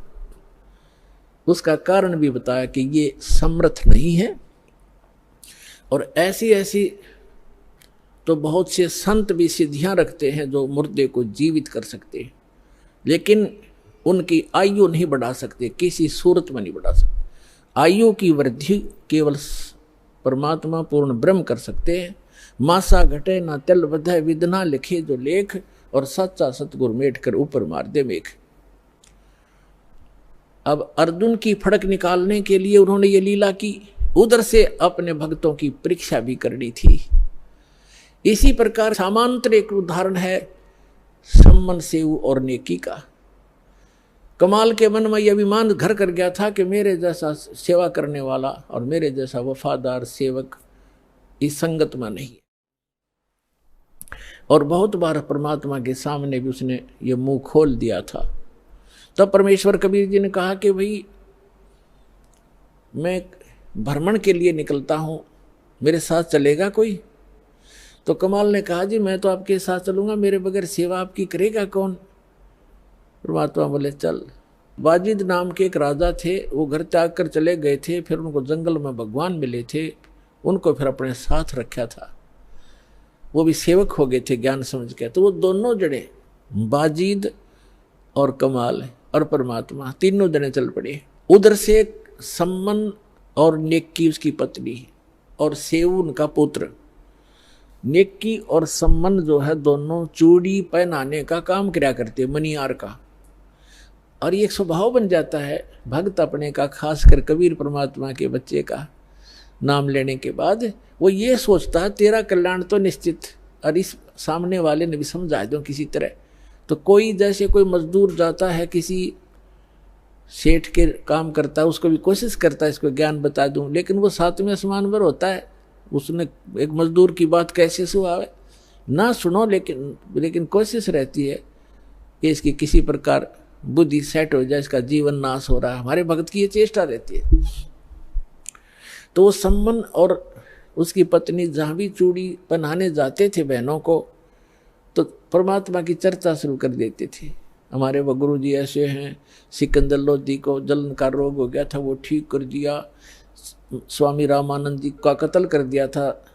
उसका कारण भी बताया कि ये समर्थ नहीं है। और ऐसी ऐसी तो बहुत से संत भी सिद्धियां रखते हैं जो मुर्दे को जीवित कर सकते हैं, लेकिन उनकी आयु नहीं बढ़ा सकते, किसी सूरत में नहीं बढ़ा सकते। आयु की वृद्धि केवल परमात्मा पूर्ण ब्रह्म कर सकते हैं। मासा घटे ना तल बधे, विदना लिखे जो लेख, और सच्चा सतगुरु मेट कर ऊपर मार दे मेघ। अब अर्जुन की फड़क निकालने के लिए उन्होंने ये लीला की, उधर से अपने भक्तों की परीक्षा भी करनी थी। इसी प्रकार सामांतर एक उदाहरण है सम्मन सेव और नेकी का। कमाल के मन में यह अभिमान घर कर गया था कि मेरे जैसा सेवा करने वाला और मेरे जैसा वफादार सेवक इस संगत में नहीं। और बहुत बार परमात्मा के सामने भी उसने ये मुंह खोल दिया था। तब परमेश्वर कबीर जी ने कहा कि भाई मैं भ्रमण के लिए निकलता हूँ, मेरे साथ चलेगा कोई? तो कमाल ने कहा जी मैं तो आपके साथ चलूंगा, मेरे बगैर सेवा आपकी करेगा कौन? परमात्मा बोले चल। बाजिद नाम के एक राजा थे, वो घर त्याग कर चले गए थे, फिर उनको जंगल में भगवान मिले थे, उनको फिर अपने साथ रखा था, वो भी सेवक हो गए थे ज्ञान समझ के। तो वो दोनों जने बाजिद और कमाल और परमात्मा तीनों जने चल पड़े। उधर से सम्मन और नेकी उसकी पत्नी और सेवुन का पुत्र। नेकी और सम्मन जो है दोनों चूड़ी पहनाने का काम किया करते, मनियार का। और ये एक स्वभाव बन जाता है भक्त अपने का, खासकर कबीर परमात्मा के बच्चे का नाम लेने के बाद वो ये सोचता है तेरा कल्याण तो निश्चित, और इस सामने वाले ने भी समझा दो किसी तरह। तो कोई जैसे कोई मजदूर जाता है किसी सेठ के काम करता है, उसको भी कोशिश करता है इसको ज्ञान बता दूं, लेकिन वो सातवें आसमान पर होता है, उसने एक मजदूर की बात कैसे सुनावे ना सुनो, लेकिन कोशिश रहती है कि इसकी किसी प्रकार बुद्धि सेट हो जाए, इसका जीवन नाश हो रहा है। हमारे भक्त की ये चेष्टा रहती है। तो वो सम्मन और उसकी पत्नी जहाँ भी चूड़ी पहनाने जाते थे बहनों को, तो परमात्मा की चर्चा शुरू कर देते थे हमारे वो गुरु जी ऐसे हैं। सिकंदर लोधी को जलन का रोग हो गया था, वो ठीक कर दिया। स्वामी रामानंद जी का कत्ल कर दिया था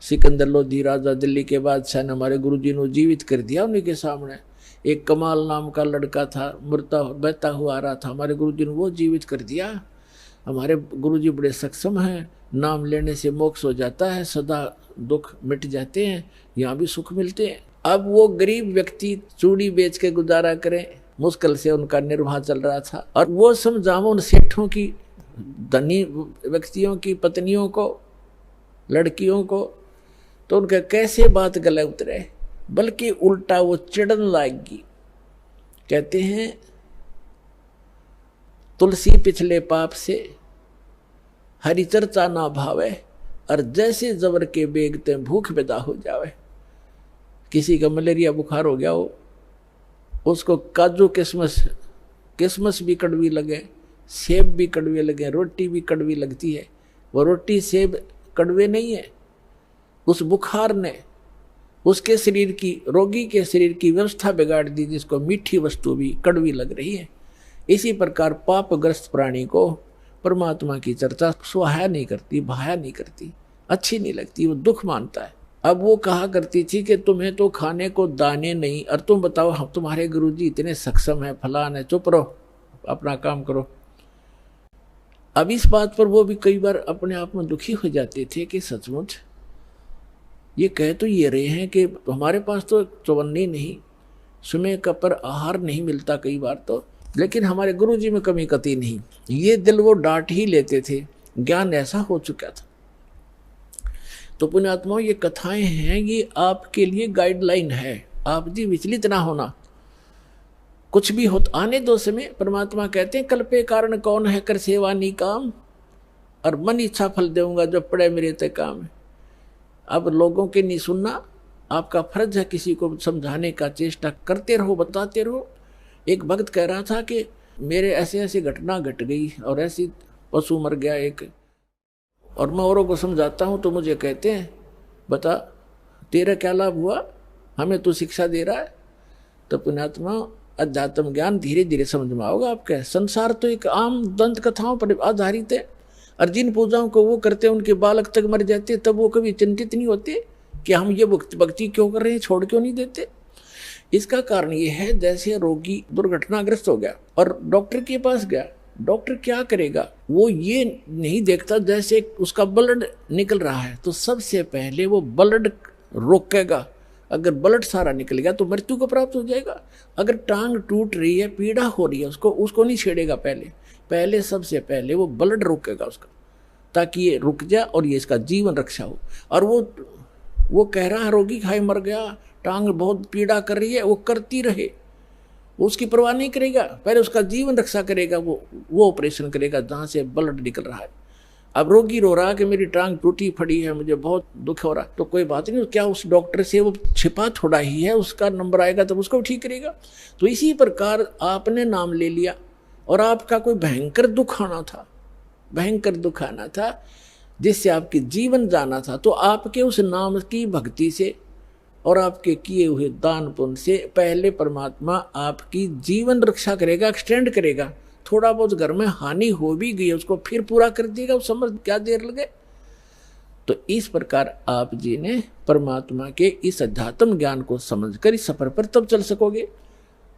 सिकंदर लोधी राजा, दिल्ली के बादशाह ने। हमारे गुरु जी ने जीवित कर दिया उन्हीं के सामने। एक कमाल नाम का लड़का था, मरता बहता हुआ आ रहा था, हमारे गुरु जी ने वो जीवित कर दिया। हमारे गुरु जी बड़े सक्षम हैं, नाम लेने से मोक्ष हो जाता है, सदा दुख मिट जाते हैं, यहाँ भी सुख मिलते हैं। अब वो गरीब व्यक्ति चूड़ी बेच के गुजारा करें, मुश्किल से उनका निर्वाह चल रहा था। और वो समझाओ उन सेठों की, धनी व्यक्तियों की पत्नियों को, लड़कियों को, तो उनका कैसे बात गले उतरे, बल्कि उल्टा वो चिढ़न लाएगी। कहते हैं तुलसी पिछले पाप से हरि चर्चा ना भावे, और जैसे जबर के बेगते भूख पैदा हो जावे। किसी का मलेरिया बुखार हो गया हो, उसको काजू किसमस भी कड़वी लगे, सेब भी कड़वे लगे, रोटी भी कड़वी लगती है। वो रोटी सेब कड़वे नहीं है, उस बुखार ने उसके शरीर की, रोगी के शरीर की व्यवस्था बिगाड़ दी, जिसको मीठी वस्तु भी कड़वी लग रही है। इसी प्रकार पापग्रस्त प्राणी को परमात्मा की चर्चा सुहाया नहीं करती, भाया नहीं करती, अच्छी नहीं लगती, वो दुख मानता है। अब वो कहा करती थी कि तुम्हें तो खाने को दाने नहीं, और तुम बताओ हम तुम्हारे गुरुजी इतने सक्षम है, फलान है, चुप रहो, अपना काम करो। अब इस बात पर वो भी कई बार अपने आप में दुखी हो जाते थे कि सचमुच ये कह तो ये रहे हैं कि हमारे पास तो चौवन्नी नहीं, समय का पर आहार नहीं मिलता कई बार तो, लेकिन हमारे गुरुजी में कमी कती नहीं। ये दिल वो डांट ही लेते थे, ज्ञान ऐसा हो चुका था। तो पुण्यात्माओं, ये कथाएं हैं, ये आपके लिए गाइडलाइन है। आप जी विचलित ना होना, कुछ भी हो आने दो समय। परमात्मा कहते हैं कल्पे कारण कौन है कर सेवा नी काम, और मन इच्छा फल देऊंगा जो पड़े मेरे ते काम है। अब लोगों के नहीं सुनना, आपका फर्ज है किसी को समझाने का, चेष्टा करते रहो, बताते रहो। एक भक्त कह रहा था कि मेरे ऐसे ऐसे घटना घट गई और ऐसी पशु मर गया एक, और मैं औरों को समझाता हूँ तो मुझे कहते हैं बता तेरा क्या लाभ हुआ, हमें तू शिक्षा दे रहा है। तो पुण्यात्मा, अध्यात्म ज्ञान धीरे धीरे समझ में आओगे आपके। संसार तो एक आम दंत कथाओं पर आधारित है, और जिन पूजाओं को वो करते हैं उनके बालक तक मर जाते, तब वो कभी चिंतित नहीं होते कि हम ये भक्ति क्यों कर रहे हैं, छोड़ क्यों नहीं देते। इसका कारण ये है, जैसे रोगी दुर्घटनाग्रस्त हो गया और डॉक्टर के पास गया, डॉक्टर क्या करेगा, वो ये नहीं देखता जैसे उसका ब्लड निकल रहा है तो सबसे पहले वो ब्लड रोकेगा। अगर ब्लड सारा निकल गया तो मृत्यु को प्राप्त हो जाएगा। अगर टांग टूट रही है, पीड़ा हो रही है, उसको नहीं छेड़ेगा, पहले सबसे पहले वो ब्लड रोकेगा उसका, ताकि ये रुक जाए और ये इसका जीवन रक्षा हो। और वो कह रहा है रोगी खाई मर गया, टांग बहुत पीड़ा कर रही है, वो करती रहे, उसकी परवाह नहीं करेगा, पहले उसका जीवन रक्षा करेगा, वो ऑपरेशन करेगा जहाँ से ब्लड निकल रहा है। अब रोगी रो रहा कि मेरी टांग टूटी फड़ी है, मुझे बहुत दुख हो रहा, तो कोई बात नहीं, क्या उस डॉक्टर से वो छिपा थोड़ा ही है, उसका नंबर आएगा तब उसको ठीक करेगा। तो इसी प्रकार आपने नाम ले लिया और आपका कोई भयंकर दुख आना था जिससे आपकी जीवन जाना था, तो आपके उस नाम की भक्ति से और आपके किए हुए दान पुण्य से पहले परमात्मा आपकी जीवन रक्षा करेगा, एक्सटेंड करेगा। थोड़ा बहुत घर में हानि हो भी गई उसको फिर पूरा कर देगा, उस समझ क्या देर लगे। तो इस प्रकार आप जी ने परमात्मा के इस अध्यात्म ज्ञान को समझकर इस सफर पर तब चल सकोगे।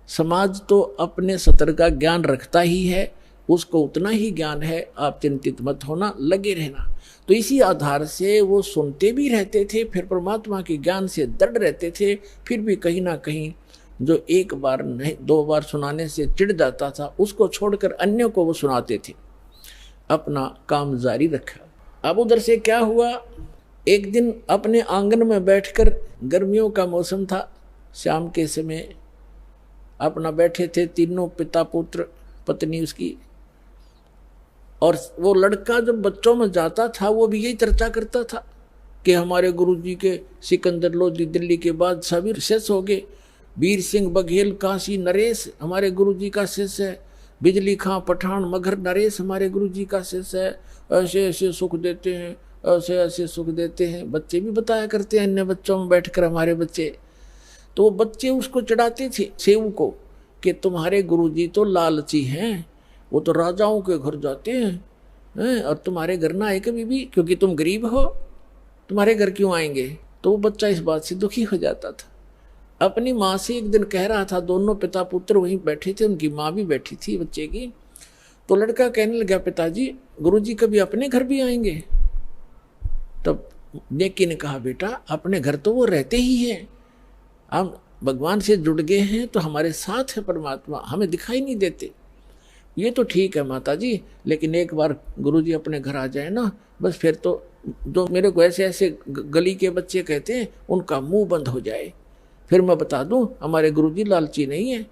समाज तो अपने सतर का ज्ञान रखता ही है, उसको उतना ही ज्ञान है, आप चिंतित मत होना, लगे रहना। तो इसी आधार से वो सुनते भी रहते थे, फिर परमात्मा के ज्ञान से दृढ़ रहते थे। फिर भी कहीं ना कहीं जो एक बार नहीं 2 बार सुनाने से चिढ़ जाता था, उसको छोड़कर अन्यों को वो सुनाते थे, अपना काम जारी रखा। अब उधर से क्या हुआ, एक दिन अपने आंगन में बैठकर, गर्मियों का मौसम था, शाम के समय अपना बैठे थे तीनों, पिता पुत्र पत्नी उसकी। और वो लड़का जब बच्चों में जाता था वो भी यही चर्चा करता था कि हमारे गुरुजी के सिकंदर लोधी दिल्ली के बादशाह भी शिष्य हो गए, वीर सिंह बघेल काशी नरेश हमारे गुरुजी का शिष्य है, बिजली खां पठान मगर नरेश हमारे गुरुजी का शिष्य है, ऐसे ऐसे सुख देते हैं, ऐसे ऐसे सुख देते हैं। बच्चे भी बताया करते हैं अन्य बच्चों में बैठकर हमारे बच्चे। तो वो बच्चे उसको चढ़ाते थे सेव को कि तुम्हारे गुरुजी तो लालची हैं, वो तो राजाओं के घर जाते हैं और तुम्हारे घर ना आए कभी भी, क्योंकि तुम गरीब हो, तुम्हारे घर क्यों आएंगे। तो वो बच्चा इस बात से दुखी हो जाता था। अपनी माँ से एक दिन कह रहा था, दोनों पिता पुत्र वहीं बैठे थे, उनकी माँ भी बैठी थी बच्चे की। तो लड़का कहने लगा, पिताजी गुरुजी कभी अपने घर भी आएंगे। तब नेकी ने कहा, बेटा अपने घर तो वो रहते ही हैं, हम भगवान से जुड़ गए हैं तो हमारे साथ है परमात्मा, हमें दिखाई नहीं देते। ये तो ठीक है माता जी, लेकिन एक बार गुरुजी अपने घर आ जाए ना, बस फिर तो जो मेरे को ऐसे ऐसे गली के बच्चे कहते हैं उनका मुंह बंद हो जाए, फिर मैं बता दूं हमारे गुरुजी लालची नहीं है।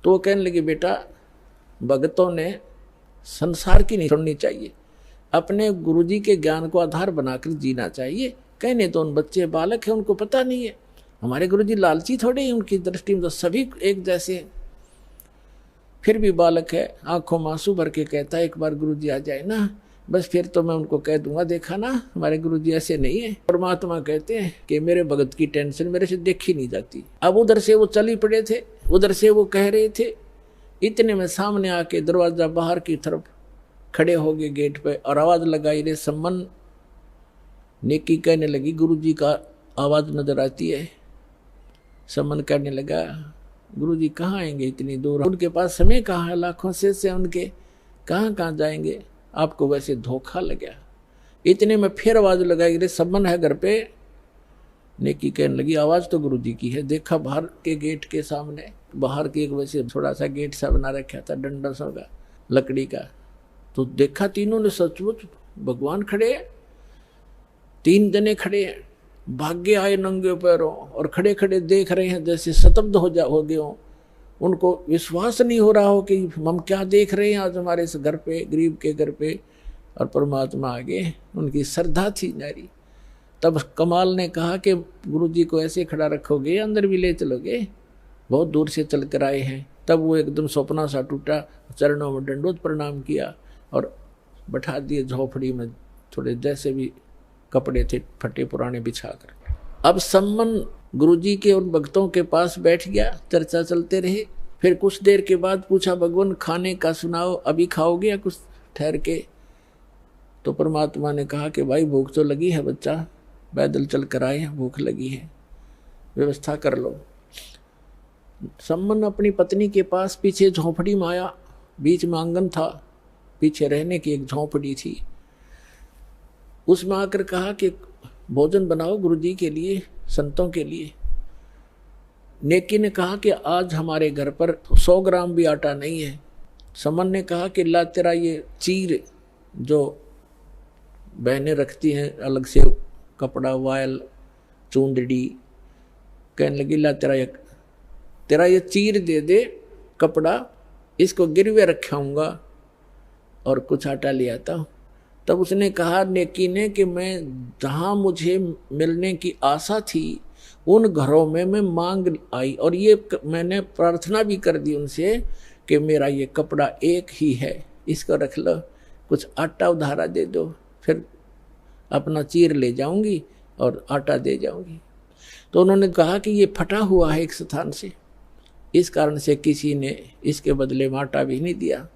तो वो कहने लगे, बेटा भगतों ने संसार की नहीं सुननी चाहिए, अपने गुरुजी के ज्ञान को आधार बनाकर जीना चाहिए। कहने तो उन बच्चे बालक हैं, उनको पता नहीं है हमारे गुरुजी लालची थोड़े हैं, उनकी दृष्टि में तो सभी एक जैसे हैं। फिर भी बालक है, आंखों में आंसू भर के कहता है, एक बार गुरुजी आ जाए ना, बस फिर तो मैं उनको कह दूंगा, देखा ना हमारे गुरुजी ऐसे नहीं है। परमात्मा कहते हैं कि मेरे भगत की टेंशन मेरे से देखी नहीं जाती। अब उधर से वो चली पड़े थे, उधर से वो कह रहे थे, इतने में सामने आके दरवाजा बाहर की तरफ खड़े हो गए गेट पे और आवाज लगाई, रे सम्मन। नेकी कहने लगी, गुरुजी का आवाज नजर आती है। सम्मन कहने लगा, गुरुजी कहाँ आएंगे इतनी दूर, उनके पास समय कहाँ है, लाखों से उनके कहाँ जाएंगे, आपको वैसे धोखा लगा। इतने में फिर आवाज लगाई, रे सम्मन है घर पे। नेकी कहने लगी, आवाज तो गुरुजी की है। देखा बाहर के गेट के सामने, बाहर के एक वैसे थोड़ा सा गेट सा बना रखा था डंडा सा का लकड़ी का, तो देखा तीनों ने सचमुच भगवान खड़े हैं, 3 जने खड़े हैं, भाग्य आए नंगे पैरों और खड़े खड़े देख रहे हैं जैसे शतब्द हो गए हो। उनको विश्वास नहीं हो रहा हो कि हम क्या देख रहे हैं आज हमारे इस घर पे, गरीब के घर पे, और परमात्मा आगे। उनकी श्रद्धा थी नारी। तब कमाल ने कहा कि गुरुजी को ऐसे खड़ा रखोगे, अंदर भी ले चलोगे, बहुत दूर से चल कर आए हैं। तब वो एकदम सपना सा टूटा, चरणों में दंडोत प्रणाम किया और बैठा दिए झोपड़ी में, थोड़े जैसे भी कपड़े थे फटे पुराने बिछाकर। अब सम्मन गुरुजी के उन भक्तों के पास बैठ गया, चर्चा चलते रहे। फिर कुछ देर के बाद पूछा, भगवान खाने का सुनाओ, अभी खाओगे या कुछ ठहर के। तो परमात्मा ने कहा कि भाई भूख तो लगी है बच्चा, पैदल चल कर आए हैं, भूख लगी है, व्यवस्था कर लो। सम्मन अपनी पत्नी के पास पीछे झोंपड़ी में आया, बीच में आंगन था, पीछे रहने की एक झोंपड़ी थी। उसमें आकर कहा कि भोजन बनाओ गुरुजी के लिए, संतों के लिए। नेकी ने कहा कि आज हमारे घर पर 100 ग्राम भी आटा नहीं है। सम्मन ने कहा कि ला तेरा ये चीर जो बहनें रखती हैं अलग से कपड़ा, वायल, चूंदड़ी, कहने लगी ला तेरा ये चीर दे दे कपड़ा, इसको गिरवे रखाऊंगा और कुछ आटा ले आता हूँ। तब उसने कहा नेकी ने कि मैं जहाँ मुझे मिलने की आशा थी उन घरों में मैं मांग आई, और ये मैंने प्रार्थना भी कर दी उनसे कि मेरा ये कपड़ा एक ही है, इसको रख लो, कुछ आटा उधारा दे दो, फिर अपना चीर ले जाऊंगी और आटा दे जाऊंगी। तो उन्होंने कहा कि ये फटा हुआ है एक स्थान से, इस कारण से किसी ने इसके बदले में आटा भी नहीं दिया।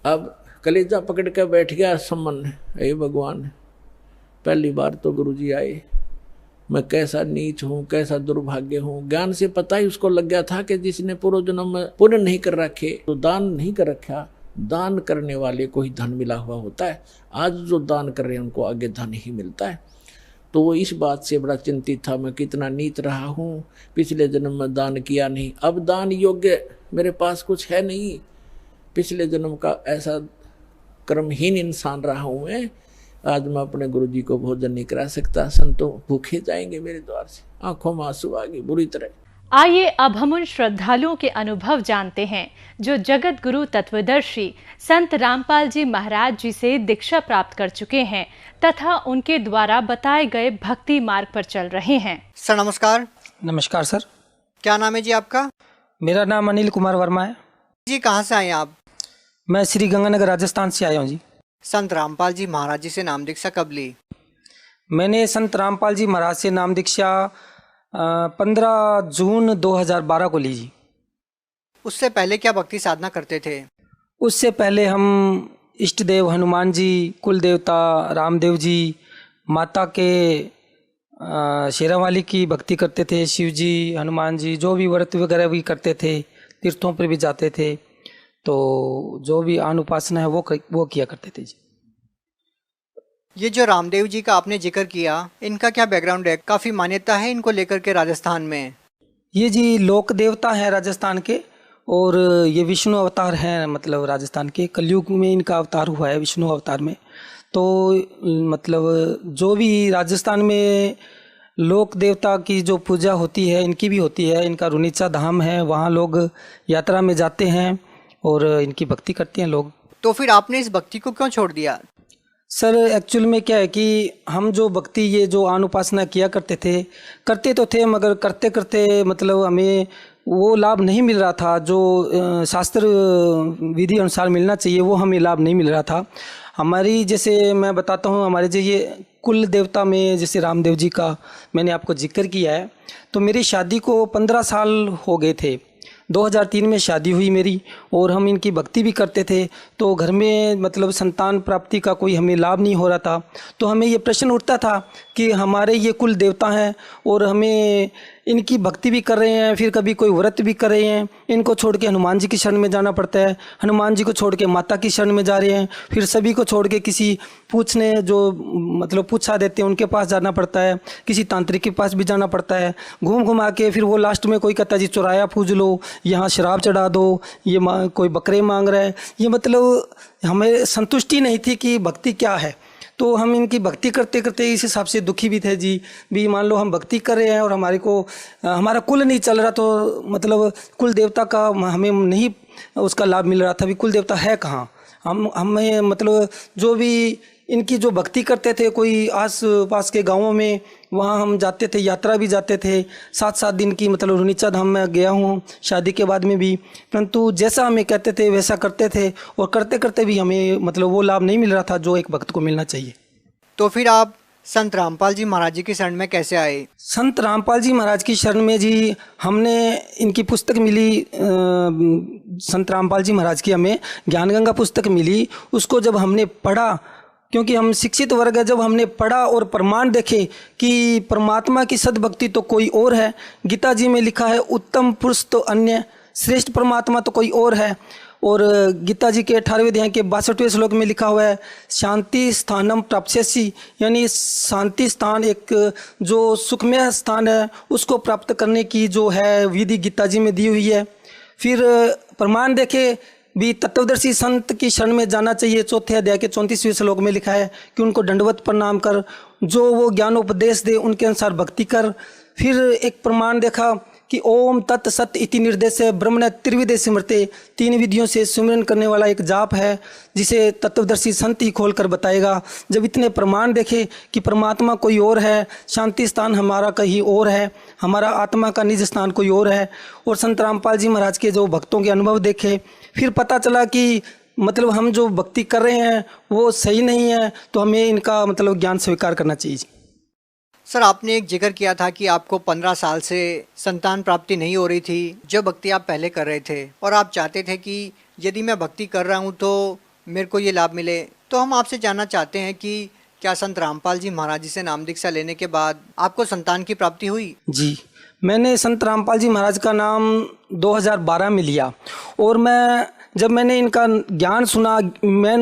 अब कलेजा पकड़ कर बैठ गया सम्मन, हे भगवान पहली बार तो गुरुजी आए, मैं कैसा नीच हूँ, कैसा दुर्भाग्य हूँ। ज्ञान से पता ही उसको लग गया था कि जिसने पूर्व जन्म में पुण्य नहीं कर रखे, तो दान नहीं कर रखा, दान करने वाले को ही धन मिला हुआ होता है। आज जो दान कर रहे हैं उनको आगे धन ही मिलता है। तो वो इस बात से बड़ा चिंतित था, मैं कितना नीच रहा हूँ, पिछले जन्म में दान किया नहीं, अब दान योग्य मेरे पास कुछ है नहीं, पिछले जन्म का ऐसा कर्महीन इंसान रहा हूँ मैं, आज मैं अपने गुरुजी को भोजन नहीं करा सकता, संतों भूखे जाएंगे मेरे द्वार से। आंखों में आंसू आ गए बुरी तरह। आइए अब हम उन श्रद्धालुओं के अनुभव जानते हैं जो जगत गुरु तत्वदर्शी संत रामपाल जी महाराज जी से दीक्षा प्राप्त कर चुके हैं तथा उनके द्वारा बताए गए भक्ति मार्ग पर चल रहे हैं। सर नमस्कार। नमस्कार सर। क्या नाम है जी आपका? मेरा नाम अनिल कुमार वर्मा है जी। कहाँ से आए आप? मैं श्री गंगानगर राजस्थान से आया हूँ जी। संत रामपाल जी महाराज जी से नाम दीक्षा कब ली? मैंने संत रामपाल जी महाराज से नाम दीक्षा 15 जून 2012 को ली जी। उससे पहले क्या भक्ति साधना करते थे? उससे पहले हम इष्ट देव हनुमान जी, कुल देवता रामदेव जी, माता के शेरावाली की भक्ति करते थे, शिव जी, हनुमान जी, जो भी व्रत वगैरह भी करते थे, तीर्थों पर भी जाते थे, तो जो भी अनुपासना है वो किया करते थे जी। ये जो रामदेव जी का आपने जिक्र किया, इनका क्या बैकग्राउंड है? काफी मान्यता है इनको लेकर के राजस्थान में। ये जी लोक देवता हैं राजस्थान के, और ये विष्णु अवतार हैं, मतलब राजस्थान के कलयुग में इनका अवतार हुआ है, विष्णु अवतार में। तो मतलब जो भी राजस्थान में लोक देवता की जो पूजा होती है इनकी भी होती है। इनका रुनीचा धाम है, वहाँ लोग यात्रा में जाते हैं और इनकी भक्ति करते हैं लोग। तो फिर आपने इस भक्ति को क्यों छोड़ दिया? सर एक्चुअल में क्या है कि हम जो भक्ति ये जो अनुपासना किया करते तो थे, मगर करते करते मतलब हमें वो लाभ नहीं मिल रहा था जो शास्त्र विधि अनुसार मिलना चाहिए, वो हमें लाभ नहीं मिल रहा था। हमारी जैसे मैं बताता हूँ, हमारे जो ये कुल देवता में जैसे रामदेव जी का मैंने आपको जिक्र किया है, तो मेरी शादी को 15 साल हो गए थे। 2003 में शादी हुई मेरी, और हम इनकी भक्ति भी करते थे। तो घर में मतलब संतान प्राप्ति का कोई हमें लाभ नहीं हो रहा था। तो हमें ये प्रश्न उठता था कि हमारे ये कुल देवता हैं और हमें इनकी भक्ति भी कर रहे हैं, फिर कभी कोई व्रत भी कर रहे हैं, इनको छोड़ के हनुमान जी की शरण में जाना पड़ता है, हनुमान जी को छोड़ के माता की शरण में जा रहे हैं, फिर सभी को छोड़ के किसी पूछने जो मतलब पूछा देते हैं उनके पास जाना पड़ता है, किसी तांत्रिक के पास भी जाना पड़ता है, घूम घुमा के फिर वो लास्ट में कोई कहता जी चौराया पूज लो, यहाँ शराब चढ़ा दो, ये कोई बकरे मांग रहा है। ये मतलब हमें संतुष्टि नहीं थी कि भक्ति क्या है। तो हम इनकी भक्ति करते करते इस हिसाब से दुखी भी थे जी। भी मान लो हम भक्ति कर रहे हैं और हमारा कुल नहीं चल रहा, तो मतलब कुल देवता का हमें नहीं उसका लाभ मिल रहा था। भी कुल देवता है कहाँ? हमें मतलब जो भी इनकी जो भक्ति करते थे, कोई आस पास के गांवों में वहाँ हम जाते थे, यात्रा भी जाते थे। 7-7 दिन की मतलब रुनीचा धाम में गया हूँ शादी के बाद में भी, परंतु जैसा हमें कहते थे वैसा करते थे, और करते करते भी हमें मतलब वो लाभ नहीं मिल रहा था जो एक भक्त को मिलना चाहिए। तो फिर आप संत रामपाल जी महाराज जी की शरण में कैसे आए? संत रामपाल जी महाराज की शरण में जी हमने इनकी पुस्तक मिली, संत रामपाल जी महाराज की हमें ज्ञानगंगा पुस्तक मिली। उसको जब हमने पढ़ा, क्योंकि हम शिक्षित वर्ग है, जब हमने पढ़ा और प्रमाण देखे कि परमात्मा की सद्भक्ति तो कोई और है। गीता जी में लिखा है उत्तम पुरुष तो अन्य, श्रेष्ठ परमात्मा तो कोई और है। और गीता जी के 18वें अध्याय के 62वें श्लोक में लिखा हुआ है शांति स्थानम प्राप्स्यसि, यानी शांति स्थान एक जो सुखमय स्थान है उसको प्राप्त करने की जो है विधि गीता जी में दी हुई है। फिर प्रमाण देखे भी तत्वदर्शी संत की शरण में जाना चाहिए। 4थे अध्याय के 34वें श्लोक में लिखा है कि उनको दंडवत प्रणाम कर, जो वो ज्ञानोपदेश दे उनके अनुसार भक्ति कर। फिर एक प्रमाण देखा कि ओम तत् सत इति निर्देश ब्रह्मण त्रिविधे स्मृते, 3 विधियों से सुमिरन करने वाला एक जाप है जिसे तत्वदर्शी संत ही खोल कर बताएगा। जब इतने प्रमाण देखे कि परमात्मा कोई और है, शांति स्थान हमारा कहीं और है, हमारा आत्मा का निज स्थान कोई और है, और संत रामपाल जी महाराज के जो भक्तों के अनुभव देखे, फिर पता चला कि मतलब हम जो भक्ति कर रहे हैं वो सही नहीं है, तो हमें इनका मतलब ज्ञान स्वीकार करना चाहिए। सर, आपने एक जिक्र किया था कि आपको 15 साल से संतान प्राप्ति नहीं हो रही थी, जो भक्ति आप पहले कर रहे थे, और आप चाहते थे कि यदि मैं भक्ति कर रहा हूँ तो मेरे को ये लाभ मिले। तो हम आपसे जानना चाहते हैं कि क्या संत रामपाल जी महाराज जी से नाम दीक्षा लेने के बाद आपको संतान की प्राप्ति हुई? जी, मैंने संत रामपाल जी महाराज का नाम 2012 में लिया, और जब मैंने इनका ज्ञान सुना,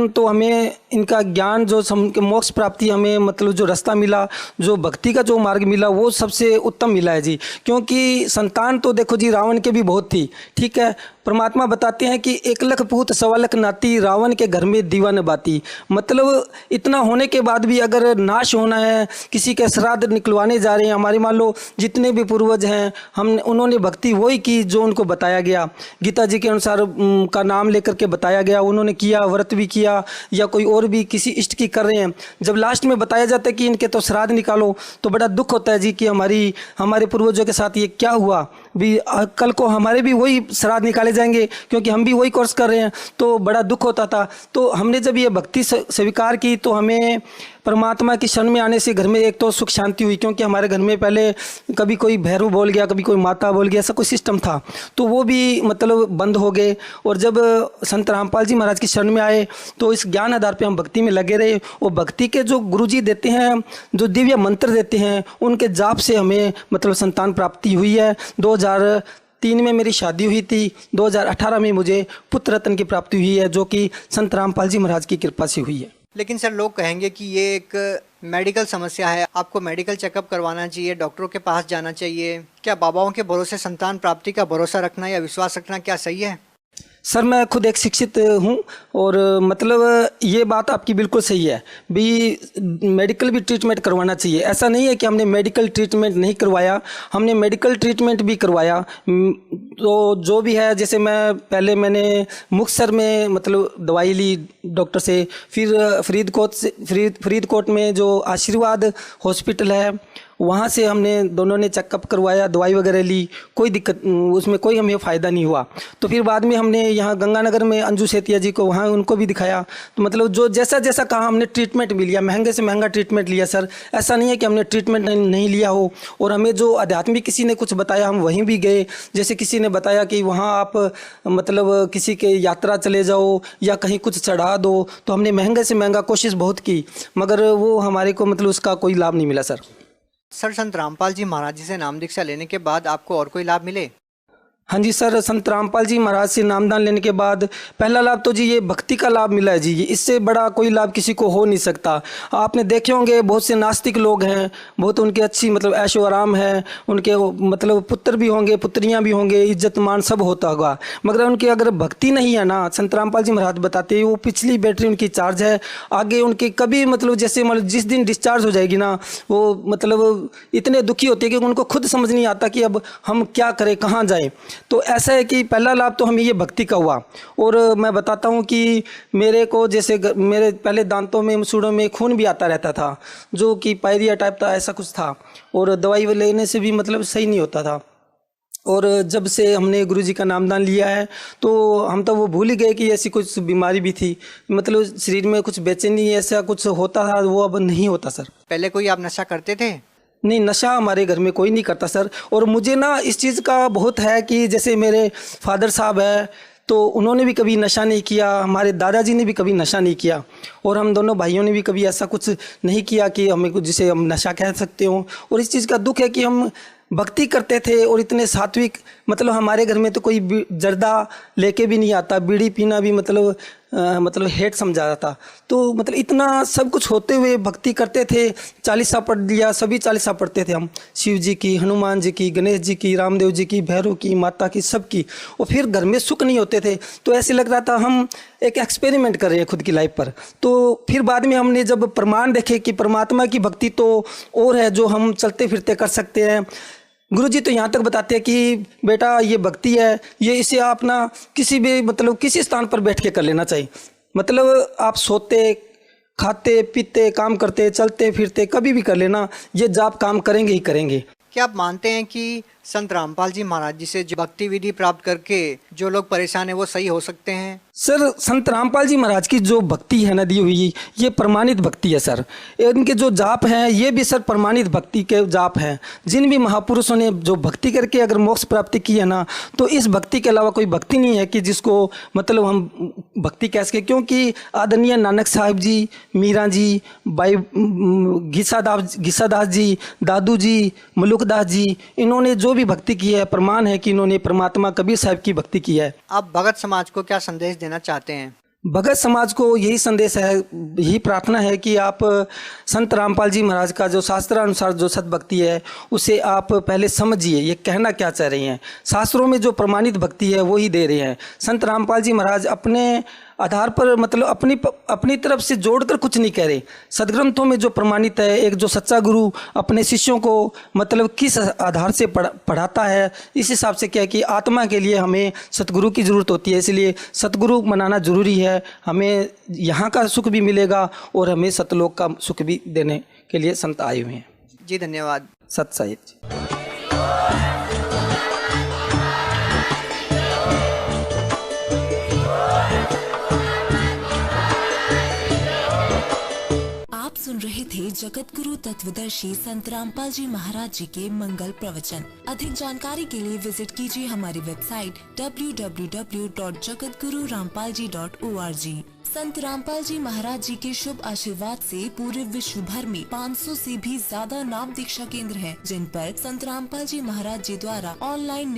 तो हमें इनका ज्ञान जो मोक्ष प्राप्ति हमें मतलब जो रास्ता मिला, जो भक्ति का जो मार्ग मिला, वो सबसे उत्तम मिला है जी। क्योंकि संतान तो देखो जी रावण के भी बहुत थी, ठीक है। परमात्मा बताते हैं कि 1 लाख पूत 1.25 लाख नाती, रावण के घर में दीवा न बाती। मतलब इतना होने के बाद भी अगर नाश होना है, किसी के श्राद्ध निकलवाने जा रहे हैं, हमारे मान लो जितने भी पूर्वज हैं उन्होंने भक्ति वही की जो उनको बताया गया, गीता जी के अनुसार का नाम लेकर के बताया गया, उन्होंने किया, व्रत भी किया, या कोई और भी किसी इष्ट की कर रहे हैं। जब लास्ट में बताया जाता है कि इनके तो श्राद्ध निकालो, तो बड़ा दुख होता है जी कि हमारे पूर्वजों के साथ ये क्या हुआ। भी कल को हमारे भी वही श्राद्ध निकाले जाएंगे, क्योंकि हम भी वही कोर्स कर रहे हैं, तो बड़ा दुख होता था। तो हमने जब ये भक्ति स्वीकार की तो हमें परमात्मा की शरण में आने से घर में एक तो सुख शांति हुई, क्योंकि हमारे घर में पहले कभी कोई भैरव बोल गया, कभी कोई माता बोल गया, ऐसा कोई सिस्टम था, तो वो भी मतलब बंद हो गए। और जब संत रामपाल जी महाराज की शरण में आए तो इस ज्ञान आधार पे हम भक्ति में लगे रहे। और भक्ति के जो गुरुजी देते हैं, जो दिव्य मंत्र देते हैं, उनके जाप से हमें मतलब संतान प्राप्ति हुई है। 2003 में मेरी शादी हुई थी, 2018 में मुझे पुत्र रत्न की प्राप्ति हुई है, जो कि संत रामपाल जी महाराज की कृपा से हुई है। लेकिन सर लोग कहेंगे कि ये एक मेडिकल समस्या है, आपको मेडिकल चेकअप करवाना चाहिए, डॉक्टरों के पास जाना चाहिए। क्या बाबाओं के भरोसे संतान प्राप्ति का भरोसा रखना या विश्वास रखना क्या सही है? सर मैं खुद एक शिक्षित हूँ और मतलब ये बात आपकी बिल्कुल सही है भी, मेडिकल भी ट्रीटमेंट करवाना चाहिए। ऐसा नहीं है कि हमने मेडिकल ट्रीटमेंट नहीं करवाया, हमने मेडिकल ट्रीटमेंट भी करवाया। तो जो भी है, जैसे मैंने मुक्तसर में मतलब दवाई ली डॉक्टर से, फिर फरीदकोट में जो आशीर्वाद हॉस्पिटल है वहाँ से हमने दोनों ने चेकअप करवाया, दवाई वगैरह ली, कोई दिक्कत उसमें कोई हमें फ़ायदा नहीं हुआ। तो फिर बाद में हमने यहाँ गंगानगर में अंजू सेतिया जी को, वहाँ उनको भी दिखाया। तो मतलब जो जैसा जैसा कहा हमने ट्रीटमेंट भी लिया, महंगे से महंगा ट्रीटमेंट लिया सर। ऐसा नहीं है कि हमने ट्रीटमेंट नहीं लिया हो। और हमें जो आध्यात्मिक किसी ने कुछ बताया हम वहीं भी गए। जैसे किसी ने बताया कि वहाँ आप मतलब किसी के यात्रा चले जाओ या कहीं कुछ चढ़ा दो, तो हमने महंगे से महंगा कोशिश बहुत की, मगर वो हमारे को मतलब उसका कोई लाभ नहीं मिला सर। सर संत रामपाल जी महाराज जी से नाम दीक्षा लेने के बाद आपको और कोई लाभ मिले? हाँ जी सर, संत रामपाल जी महाराज से नामदान लेने के बाद पहला लाभ तो जी ये भक्ति का लाभ मिला है जी। इससे बड़ा कोई लाभ किसी को हो नहीं सकता। आपने देखे होंगे बहुत से नास्तिक लोग हैं, बहुत उनकी अच्छी मतलब ऐशो आराम है, उनके मतलब पुत्र भी होंगे, पुत्रियां भी होंगे, इज्जत मान सब होता होगा, मगर उनकी अगर भक्ति नहीं है ना, संत रामपाल जी महाराज बताते हैं वो पिछली बैटरी उनकी चार्ज है, आगे उनके कभी मतलब जैसे मतलब जिस दिन डिस्चार्ज हो जाएगी ना, वो मतलब इतने दुखी होते हैं कि उनको खुद समझ नहीं आता कि अब हम क्या करें, कहाँ जाएँ। तो ऐसा है कि पहला लाभ तो हमें ये भक्ति का हुआ। और मैं बताता हूँ कि मेरे को जैसे मेरे पहले दांतों में मसूड़ों में खून भी आता रहता था, जो कि पायरिया टाइप था, ऐसा कुछ था, और दवाई लेने से भी मतलब सही नहीं होता था। और जब से हमने गुरुजी का नामदान लिया है तो हम तो वो भूल ही गए कि ऐसी कुछ बीमारी भी थी, मतलब शरीर में कुछ बेचैनी ऐसा कुछ होता था, वो अब नहीं होता सर। पहले कोई आप नशा करते थे? नहीं, नशा हमारे घर में कोई नहीं करता सर। और मुझे ना इस चीज़ का बहुत है कि जैसे मेरे फादर साहब है तो उन्होंने भी कभी नशा नहीं किया, हमारे दादाजी ने भी कभी नशा नहीं किया, और हम दोनों भाइयों ने भी कभी ऐसा कुछ नहीं किया कि हमें कुछ जिसे हम नशा कह सकते हो। और इस चीज़ का दुख है कि हम भक्ति करते थे और इतने सात्विक, मतलब हमारे घर में तो कोई जर्दा लेके भी नहीं आता, बीड़ी पीना भी मतलब हेट समझा जाता। तो मतलब इतना सब कुछ होते हुए भक्ति करते थे। 40 पढ़ लिया, सभी 40 पढ़ते थे हम, शिव जी की, हनुमान जी की, गणेश जी की, रामदेव जी की, भैरव की, माता की, सबकी। और फिर घर में सुख नहीं होते थे, तो ऐसे लग रहा था हम एक एक्सपेरिमेंट कर रहे हैं खुद की लाइफ पर। तो फिर बाद में हमने जब प्रमाण देखे कि परमात्मा की भक्ति तो और है जो हम चलते फिरते कर सकते हैं। गुरुजी तो यहाँ तक बताते हैं कि बेटा ये भक्ति है, ये इसे आप ना किसी भी मतलब किसी स्थान पर बैठ के कर लेना चाहिए। मतलब आप सोते, खाते, पीते, काम करते, चलते फिरते कभी भी कर लेना, ये जाप काम करेंगे ही करेंगे। क्या आप मानते हैं कि संत रामपाल जी महाराज जी से जो भक्ति विधि प्राप्त करके जो लोग परेशान हैं वो सही हो सकते हैं? सर संत रामपाल जी महाराज की जो भक्ति है ना दी हुई, ये प्रमाणित भक्ति है सर। इनके जो जाप हैं ये भी सर प्रमाणित भक्ति के जाप हैं। जिन भी महापुरुषों ने जो भक्ति करके अगर मोक्ष प्राप्ति की है ना, तो इस भक्ति के अलावा कोई भक्ति नहीं है कि जिसको मतलब हम भक्ति कह सके। क्योंकि आदरणीय नानक साहिब जी, मीरा जी, भाई घिसादास जी, दादू जी, मलुकदास जी, इन्होंने जो भी भक्ति की है प्रमाण है कि इन्होंने परमात्मा कबीर साहब की भक्ति की है। आप भगत समाज को क्या संदेश देना चाहते हैं? भगत समाज को यही संदेश है, यही प्रार्थना है कि आप संत रामपाल जी महाराज का जो शास्त्रानुसार जो सद्भक्ति है उसे आप पहले समझिए, ये कहना क्या चाह रही हैं। शास्त्रों में जो प्रमाणित भक्ति है वो ही दे रहे हैं। संत रामपाल जी महाराज अपने आधार पर मतलब अपनी तरफ से जोड़कर कुछ नहीं कह रहे। सदग्रंथों में जो प्रमाणित है, एक जो सच्चा गुरु अपने शिष्यों को मतलब किस आधार से पढ़ाता है, इस हिसाब से क्या है कि आत्मा के लिए हमें सतगुरु की ज़रूरत होती है। इसलिए सतगुरु मनाना ज़रूरी है। हमें यहाँ का सुख भी मिलेगा और हमें सतलोक का सुख भी देने के लिए संत आए हुए हैं। जी धन्यवाद। सत साहिब जी। सुन रहे जगत गुरु तत्वदर्शी संत रामपाल जी महाराज जी के मंगल प्रवचन। अधिक जानकारी के लिए विजिट कीजिए हमारी वेबसाइट www.jagatgururampalji.org। संत रामपाल जी महाराज जी के शुभ आशीर्वाद से पूरे विश्व भर में 500 से भी ज्यादा नाम दीक्षा केंद्र हैं, जिन पर संत रामपाल जी महाराज जी द्वारा ऑनलाइन